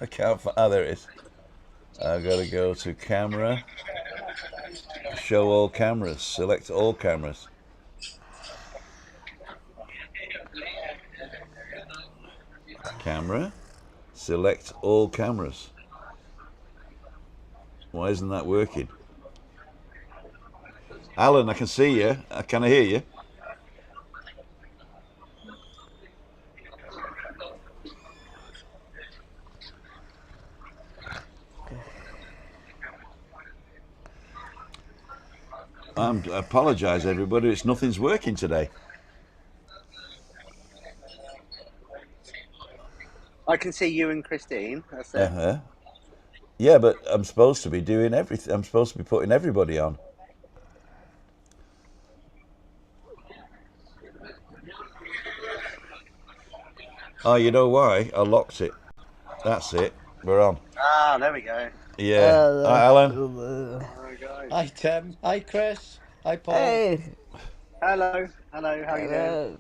I can't find. Oh, there it is. I've got to go to camera. Show all cameras. Select all cameras. Camera. Select all cameras. Why isn't that working? Alan, I can see you. Can I hear you? I apologise, everybody. Nothing's working today. I can see you and Christine. That's it. Yeah, but I'm supposed to be doing everything. I'm supposed to be putting everybody on. Oh, you know why? I locked it. That's it. We're on. Ah, there we go. Yeah. Hi, Alan. Hi, Tim. Hi, Chris. Hi, Paul. Hey. Hello. How you doing?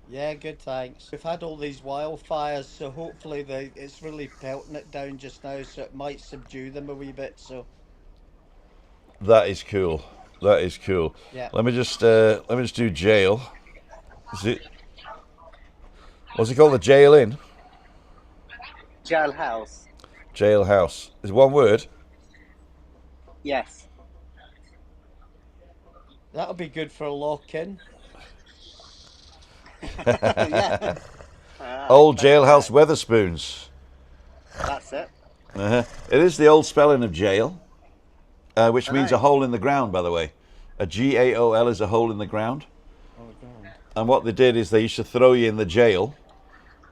Yeah, good, thanks. We've had all these wildfires, so hopefully it's really pelting it down just now, so it might subdue them a wee bit. So that is cool. That is cool. Yeah. Let me just do jail. Is it? What's it called? The Jail Inn? Jailhouse. Jailhouse. Is it one word? Yes. that'll be good for a lock-in. Yeah. Old Jailhouse Weatherspoons. That's it. It is the old spelling of jail, which means a hole in the ground, by the way. A GAOL is a hole in the ground. And what they did is they used to throw you in the jail,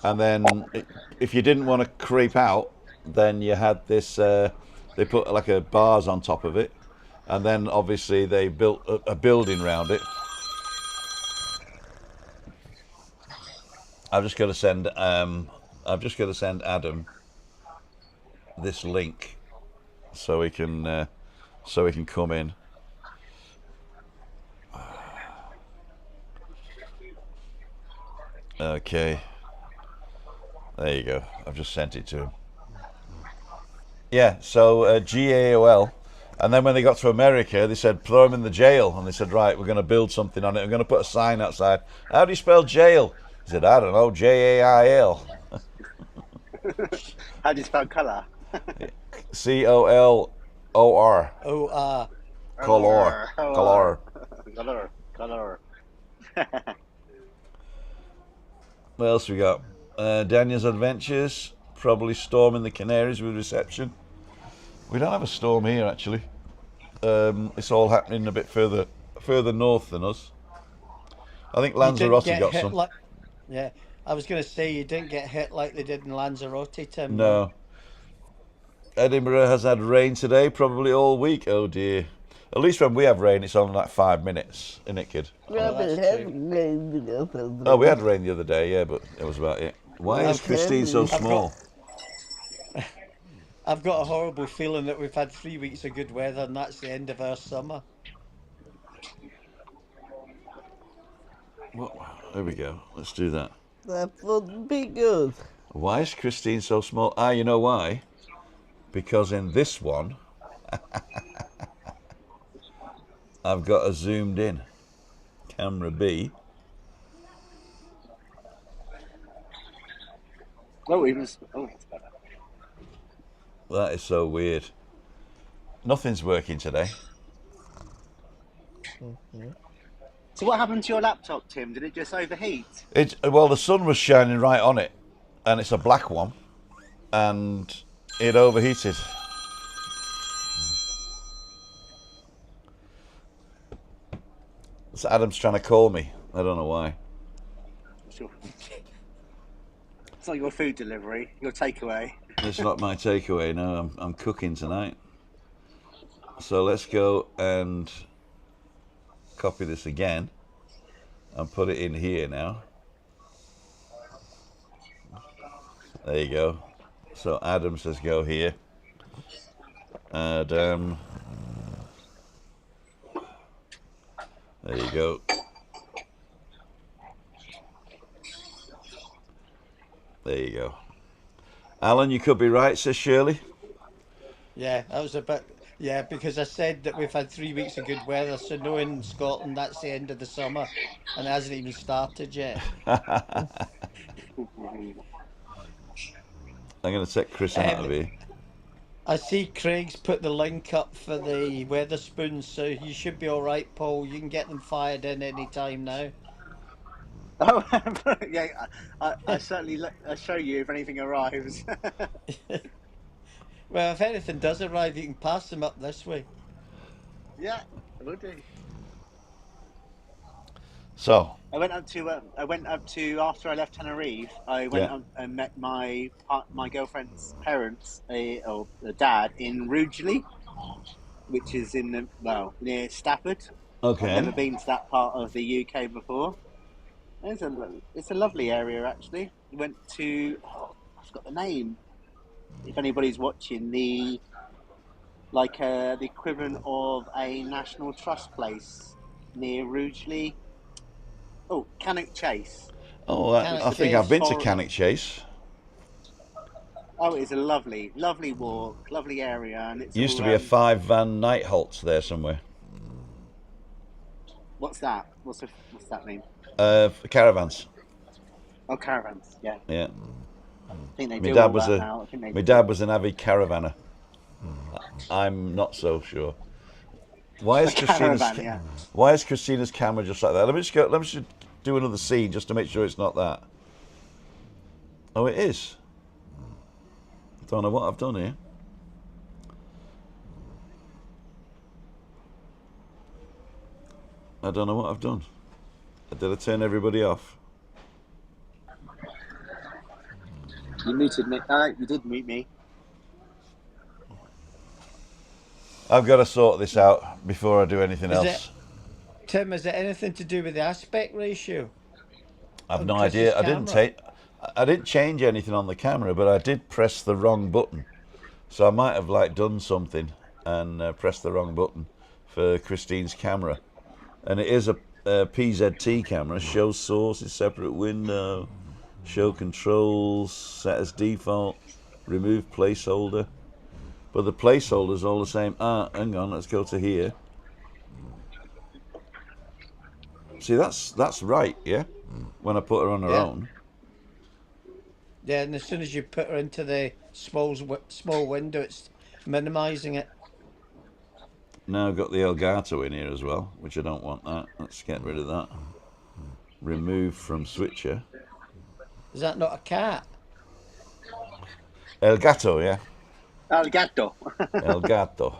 and then if you didn't want to creep out, then you had this, they put like a bars on top of it, and then obviously they built a building around it. I've just got to send Adam this link so he can come in. Okay, there you go. I've just sent it to him. Yeah, so GAOL, and then when they got to America, they said throw him in the jail, and they said right, we're going to build something on it. We're going to put a sign outside. How do you spell jail? He said, I don't know, JAIL. How do you spell colour? COLOR. Oh, Color. Colour. What else we got? Daniel's Adventures. Probably storm in the Canaries with reception. We don't have a storm here, actually. It's all happening a bit further north than us. I think Lanzarote got some. Yeah, I was going to say you didn't get hit like they did in Lanzarote, Tim. No. Edinburgh has had rain today, probably all week. Oh dear. At least when we have rain, it's only like 5 minutes, isn't it, kid? We haven't that's had true. rain the other day. Oh, we had rain the other day, yeah, but that was about it. Why is Christine so small? I've got a horrible feeling that we've had 3 weeks of good weather and that's the end of our summer. What? There we go. Let's do that. That wouldn't be good. Why is Christine so small? Ah, you know why? Because in this one, I've got a zoomed in camera B. Oh, that's better. That is so weird. Nothing's working today. So what happened to your laptop, Tim? Did it just overheat? Well, the sun was shining right on it, and it's a black one, and it overheated. So Adam's trying to call me. I don't know why. Sure. It's not your food delivery, your takeaway. It's not my takeaway. No, I'm cooking tonight. So let's go and copy this again and put it in here now. There you go. So Adam says go here. Adam. There you go. There you go. Alan, you could be right, says Shirley. Yeah, that was a bit. Yeah, because I said that we've had 3 weeks of good weather, so knowing Scotland, that's the end of the summer, and it hasn't even started yet. I'm going to take Chris out of here. I see Craig's put the link up for the Weatherspoons, so you should be all right, Paul. You can get them fired in any time now. Oh, yeah, I certainly I'll show you if anything arrives. Well, if anything does arrive, you can pass them up this way. Yeah, I will do. So I went up to after I left Tenerife. I went up and met my girlfriend's parents, or the dad, in Rugeley, which is in near Stafford. okay. I've never been to that part of the UK before. It's a lovely area actually. We went to I forgot the name. If anybody's watching, the equivalent of a National Trust place near Rugeley. Oh, Cannock Chase. Oh, I think I've been to Cannock Chase. Oh, it's a lovely walk, lovely area, and it Used to be a 5-van night halt there somewhere. What's that? What's that mean? Caravans. Oh, caravans. Yeah. Yeah. I think they My do dad all was that now. my dad was an avid caravaner. I'm not so sure. Why is Christina's camera just like that? Let me just do another scene just to make sure it's not that. Oh, it is. Don't know what I've done here. I don't know what I've done. Did I turn everybody off? You muted me. You did mute me. I've got to sort this out before I do anything else. Tim, is it anything to do with the aspect ratio? I've no idea. I didn't change anything on the camera, but I did press the wrong button. So I might have done something and pressed the wrong button for Christine's camera. And it is a PZT camera. Show source is separate window. Show controls, set as default. Remove placeholder. But the placeholder's all the same. Hang on, let's go to here. See, that's right, yeah? When I put her on her own. Yeah, and as soon as you put her into the small window, it's minimising it. Now I've got the Elgato in here as well, which I don't want that. Let's get rid of that. Remove from switcher. Is that not a cat? Elgato, yeah. El gato. Elgato.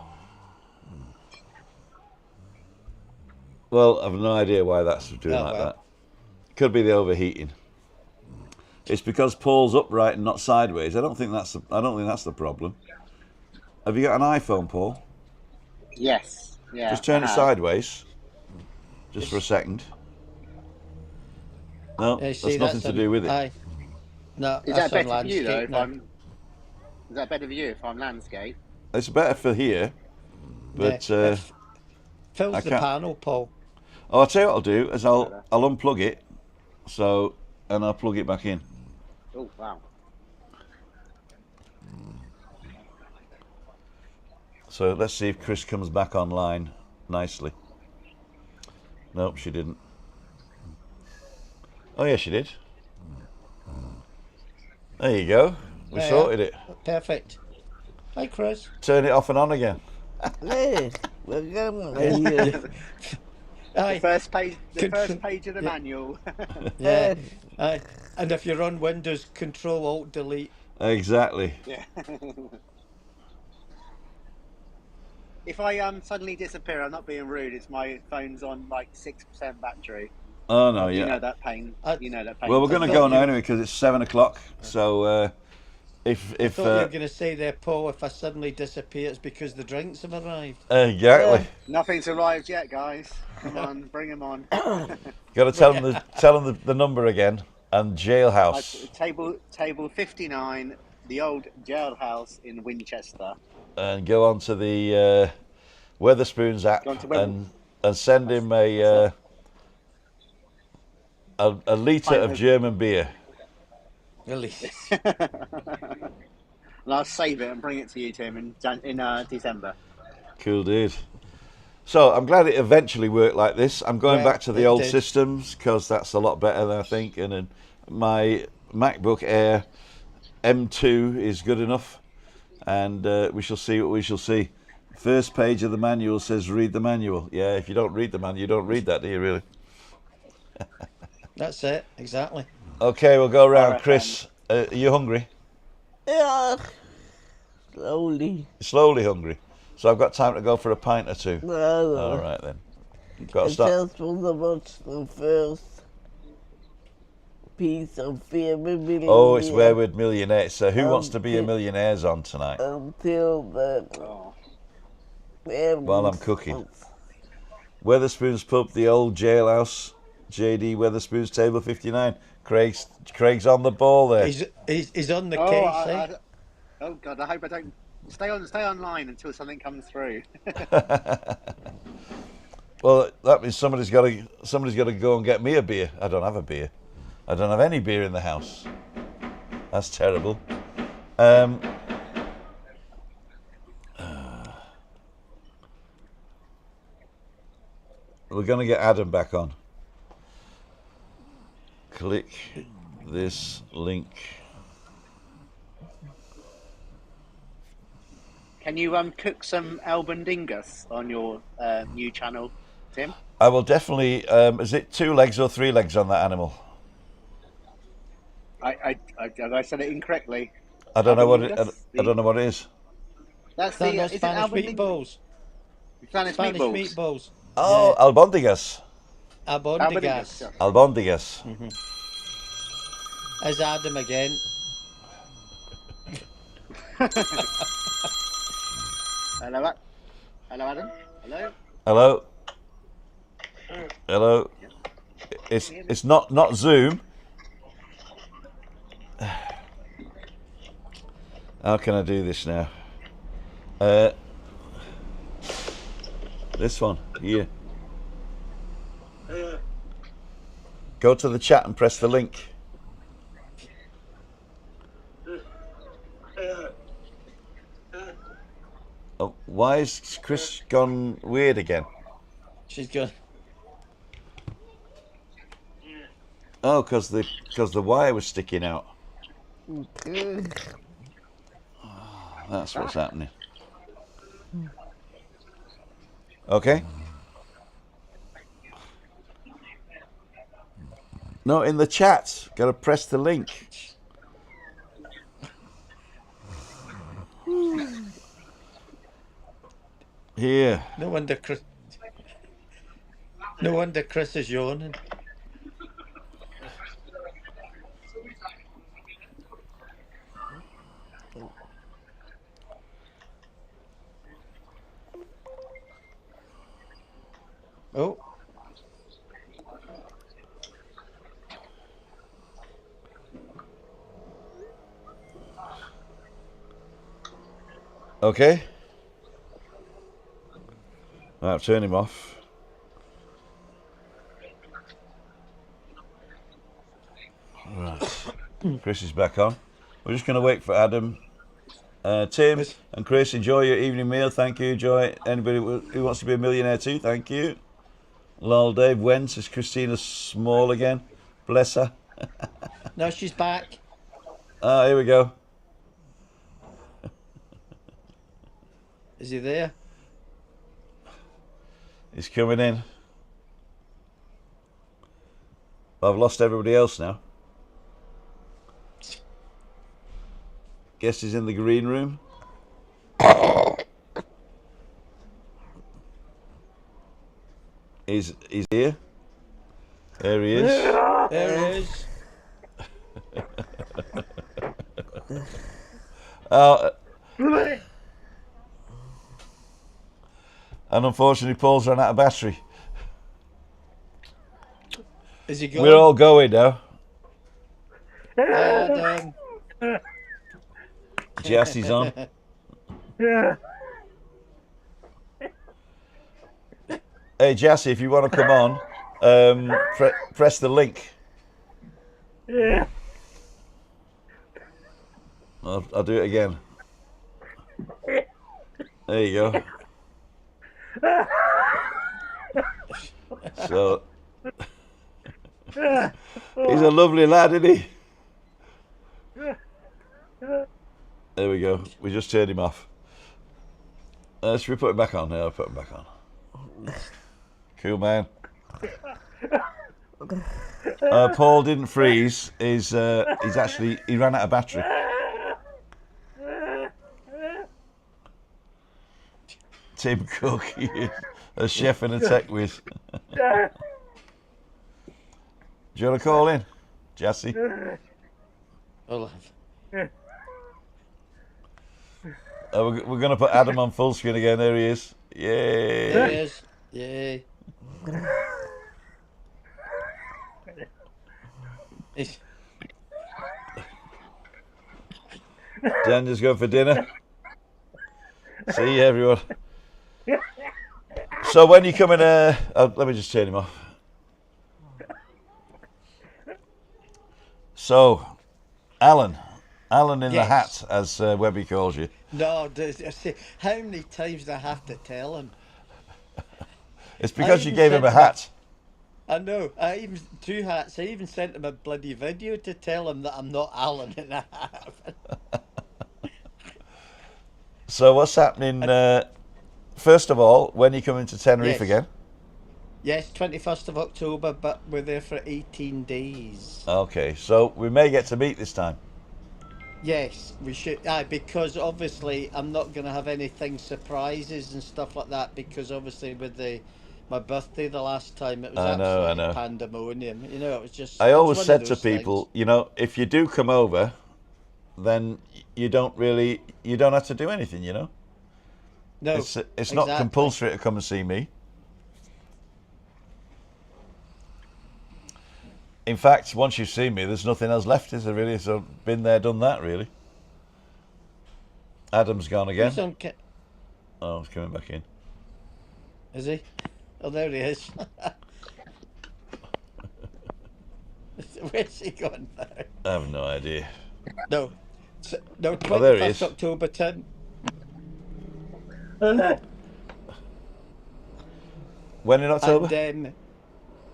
Well, I've no idea why that's doing that. Could be the overheating. It's because Paul's upright and not sideways. I don't think that's the problem. Have you got an iPhone, Paul? Yes. Yeah. Just turn I it have. sideways, just for a second. No, See, that's nothing that's to do with it. aye. No, Is that's that on better for you though? landscape If now. I'm. Is that better for you if I'm landscape? It's better for here, Yeah, but it I fills the can't. panel, Paul. Oh, I'll tell you what I'll do is I'll Better. unplug it, and I'll plug it back in. Oh wow. So let's see if Chris comes back online nicely. Nope, she didn't. Oh yeah, she did. There you go. We Yeah, sorted it. perfect. Hi, Chris. Turn it off and on again. Hey, look at my here. Aye. The first page of the yeah. manual. Yeah. Aye. And if you're on Windows, Control Alt Delete. Exactly. Yeah. If I suddenly disappear, I'm not being rude. It's my phone's on like 6% battery. Oh no, You yeah. know that pain. I- You know that pain. Well, we're going to thought go now you- anyway because it's 7 o'clock. So if I thought you were going to say there, Paul, if I suddenly disappear, it's because the drinks have arrived. exactly, Nothing's arrived yet, guys. Come on, bring them on. got to tell them the number again and jailhouse Table 59, the old jailhouse in Winchester. and go on to the Weatherspoons app Go on to and send him a litre of German beer. Really? And I'll save it and bring it to you, Tim, in December. Cool, dude. So I'm glad it eventually worked like this. I'm going Well, back to the it old did. systems because that's a lot better than I think. And then my MacBook Air M2 is good enough, and we shall see what we shall see. First page of the manual says read the manual. Yeah, if you don't read the manual, you don't read that, do you really? That's it, exactly. Okay, we'll go around. RFM. Chris, are you hungry? Yeah, slowly. Slowly hungry. So I've got time to go for a pint or two. No, All right then. Got to I start. just want to watch the first piece of Fear Oh, it's Where Would Millionaire. So who wants to be a Okay. millionaire's on tonight? until the Oh. While I'm cooking. Weatherspoons Pub, the old jailhouse. JD Weatherspoons, table 59. Craig's on the ball there. He's on the Oh, case, eh? oh God! I hope I don't stay online until something comes through. Well, that means somebody's got to go and get me a beer. I don't have a beer. I don't have any beer in the house. That's terrible. We're going to get Adam back on. Click this link. Can you cook some albandingus on your new channel, Tim? I will definitely. Is it 2 legs or 3 legs on that animal? I said it incorrectly. I don't know what it. Albandingus? I don't know what it is. That's No, the no, is it Spanish albandingus? meatballs. Spanish Spanish meatballs. meatballs. Oh, albondigas. Abondigas. Albondigas. As Adam again. Hello, Adam. Hello. Hello. Hello. It's not Zoom. How can I do this now? This one here. Go to the chat and press the link. Oh, why is Chris gone weird again? She's good. Oh, because the wire was sticking out. That's what's happening. Okay. No, in the chat. Got to press the link. Here. No wonder Chris. No wonder Chris is yawning. Okay. Right, turn him off. Right. Chris is back on. We're just going to wait for Adam. Tim and Chris, enjoy your evening meal. Thank you. Enjoy. Anybody who wants to be a millionaire too, thank you. Lol, Dave Wentz is Christina Small again. Bless her. No, she's back. Ah, here we go. Is he there? He's coming in. I've lost everybody else now. Guess he's in the green room. He's here. There he is. There he is. And unfortunately, Paul's run out of battery. Is he going? We're all going now. Adam. Jesse's on. Hey, Jesse, if you want to come on, press the link. Yeah. I'll do it again. There you go. So, he's a lovely lad, isn't he? There we go. We just turned him off. Should we put him back on? Yeah, I'll put him back on. Cool, man. Paul didn't freeze. He's actually, he ran out of battery. Tim Cook, a chef and a tech whiz. Do you want to call in, Jesse? Hold on. We're going to put Adam on full screen again. There he is. Yay! There he is. Yay. Daniel's going for dinner. See you, everyone. So when you come in, let me just turn him off. So, Alan in the hat, as Webby calls you. No, how many times do I have to tell him? It's because you gave him a hat. I know. I even 2 hats. I even sent him a bloody video to tell him that I'm not Alan in a hat. So what's happening? First of all, when you come into Tenerife again? Yes, 21st of October, but we're there for 18 days. Okay, so we may get to meet this time. Yes, we should. Because obviously I'm not going to have anything surprises and stuff like that. Because obviously with my birthday the last time, it was absolutely pandemonium. You know, it was just. I always said to people, you know, if you do come over, then you don't have to do anything. You know. No, it's not compulsory to come and see me. In fact, once you've seen me, there's nothing else left, is there really? So, been there, done that, really. Adam's gone again. Oh, he's coming back in. Is he? Oh, there he is. Where's he gone now? I have no idea. No, 21st there he is. October 10. When in October? And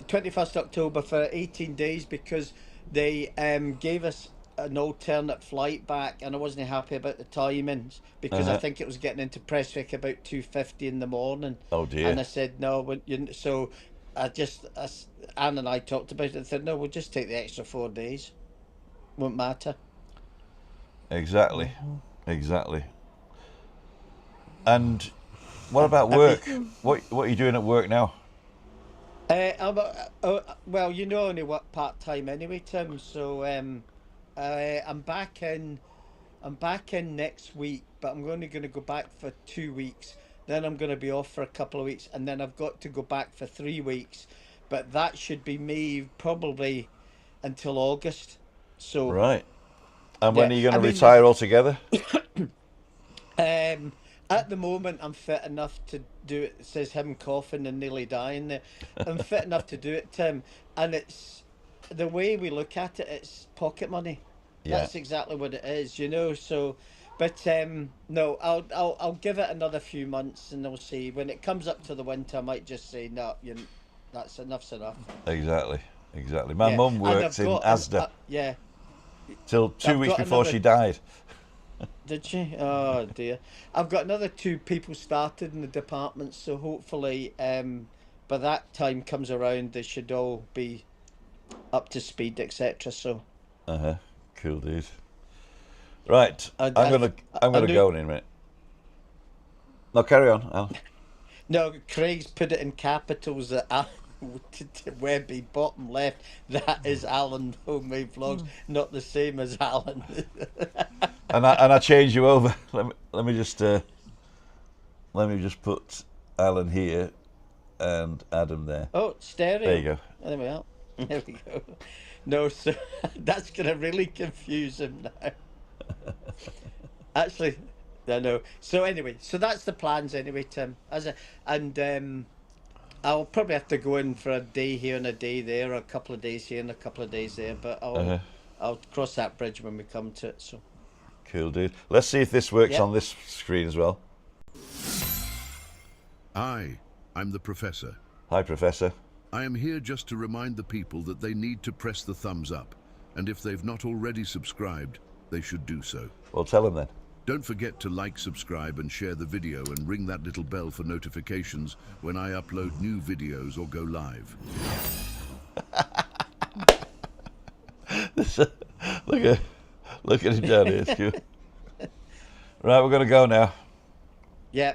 21st October for 18 days because they gave us an alternate flight back, and I wasn't happy about the timings because I think it was getting into Prestwick about 2:50 in the morning. Oh dear! And I said no. So Anne and I talked about it and said no, we'll just take the extra 4 days. Won't matter. Exactly. And what about work? What are you doing at work now? Well, you know, only work part-time anyway, Tim. So I'm back in next week, but I'm only going to go back for 2 weeks. Then I'm going to be off for a couple of weeks, and then I've got to go back for 3 weeks. But that should be me probably until August. So right. And when are you going to retire altogether? At the moment, I'm fit enough to do it. It says him coughing and nearly dying there. I'm fit enough to do it, Tim. And it's the way we look at it. It's pocket money. Yeah. That's exactly what it is, you know. So, but no, I'll give it another few months, and we'll see. When it comes up to the winter, I might just say no. That's enough's enough. Exactly. My Yeah. mum And worked in Asda yeah. till 2 I've weeks got before another- she died. Did she? Oh dear. I've got another 2 people started in the department, so hopefully, by that time comes around, they should all be up to speed, etc. So. Cool, dude. Right, I'm gonna go in a minute. No, carry on, Alan. No, Craig's put it in capitals at Webby bottom left. That is Alan Homemade Vlogs, not the same as Alan. and I change you over. Let me just put Alan here and Adam there. Oh, stereo. There you go. There we are. There we go. No, so that's gonna really confuse him now. Actually, no. So anyway, so that's the plans anyway, Tim. I'll probably have to go in for a day here and a day there, or a couple of days here and a couple of days there. But I'll cross that bridge when we come to it. So cool, dude. Let's see if this works Yep. on this screen as well. I'm the Professor. Hi, Professor. I am here just to remind the people that they need to press the thumbs up, and if they've not already subscribed, they should do so. Well, tell him then. Don't forget to like, subscribe, and share the video, and ring that little bell for notifications when I upload new videos or go live. Look at him down here. It's cute. Right, we're going to go now. yeah.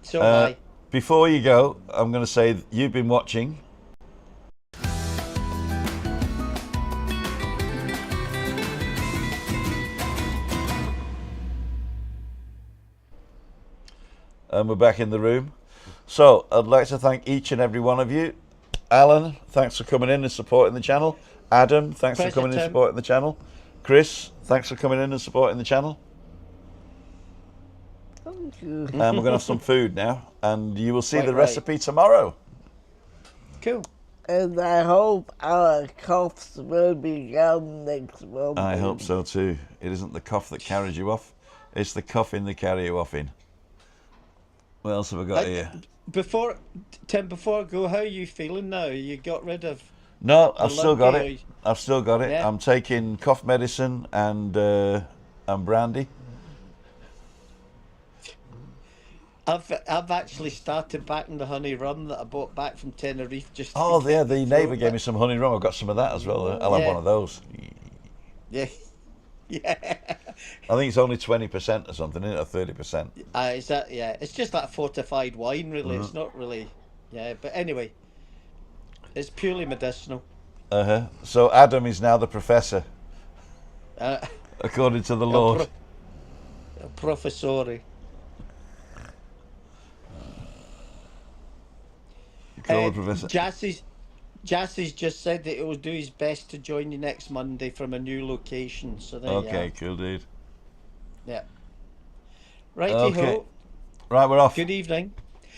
So I. Before you go, I'm going to say that you've been watching and we're back in the room. So I'd like to thank each and every one of you. Alan, thanks for coming in and supporting the channel. Adam, thanks for Pleasure, coming in and Tim. supporting the channel. Chris, thanks for coming in and supporting the channel. Thank you. And we're going to have some food now, and you will see Right, the right. recipe tomorrow. Cool. And I hope our coughs will be gone next month. I hope so too. It isn't the cough that carries you off, it's the coughing that carry you off in. What else have I got here? Tim, before I go, how are you feeling now? You got rid of. No, I've still got lumpy, it. I've still got it. Yeah. I'm taking cough medicine and brandy. I've actually started backing the honey rum that I bought back from Tenerife. Just to Oh, get yeah, the the throat neighbour gave back. me some honey rum. I've got some of that as well. I'll have Yeah. one of those. Yeah, yeah. I think it's only 20% or something, isn't it? Or 30%. Is that yeah? It's just like fortified wine, really. Mm-hmm. It's not really. Yeah, but anyway, it's purely medicinal. So Adam is now the professor, Uh, according to the Lord. Professore. Call the professor. Jassie's just said that he will do his best to join you next Monday from a new location. So there you Okay, are. cool, dude. Yeah. Righty Okay. ho. Right, we're off. Good evening.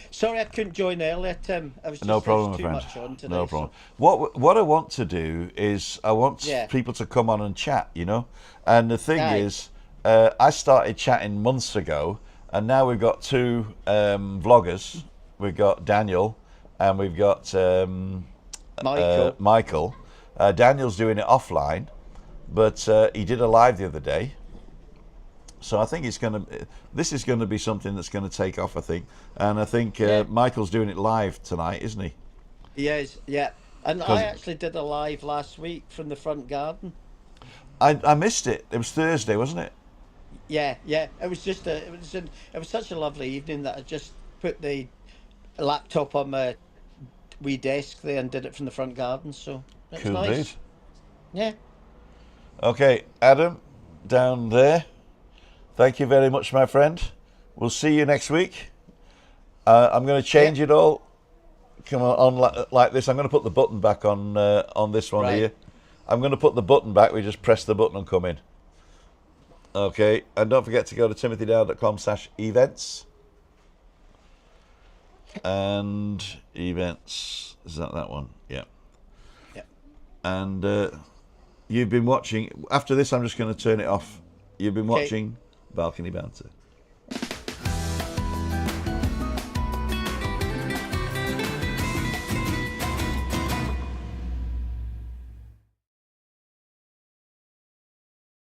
Sorry I couldn't join earlier, Tim. I was just No problem, my too friend. much on today. No problem. What I want to do is I want Yeah. people to come on and chat, you know. And the thing Aye. is, I started chatting months ago, and now we've got 2 vloggers. We've got Daniel, and we've got Michael. Michael. Daniel's doing it offline, but he did a live the other day. So I think this is going to be something that's going to take off, I think. And I think Yeah. Michael's doing it live tonight, isn't he? He is, yeah. And 'Cause- I actually did a live last week from the front garden. I missed it. It was Thursday, wasn't it? Yeah, yeah. It was just it was such a lovely evening that I just put the laptop on my wee desk there and did it from the front garden. So it was Cool, nice. dude. Yeah. Okay, Adam, down there. Thank you very much, my friend. We'll see you next week. I'm going to change it all. Come on like this. I'm going to put the button back on this one Right. here. I'm going to put the button back. We just press the button and come in. Okay, and don't forget to go to timothydowd.com/events. And events, is that one? Yeah. Yeah. And you've been watching, after this I'm just going to turn it off. You've been Okay. watching Balcony Banter.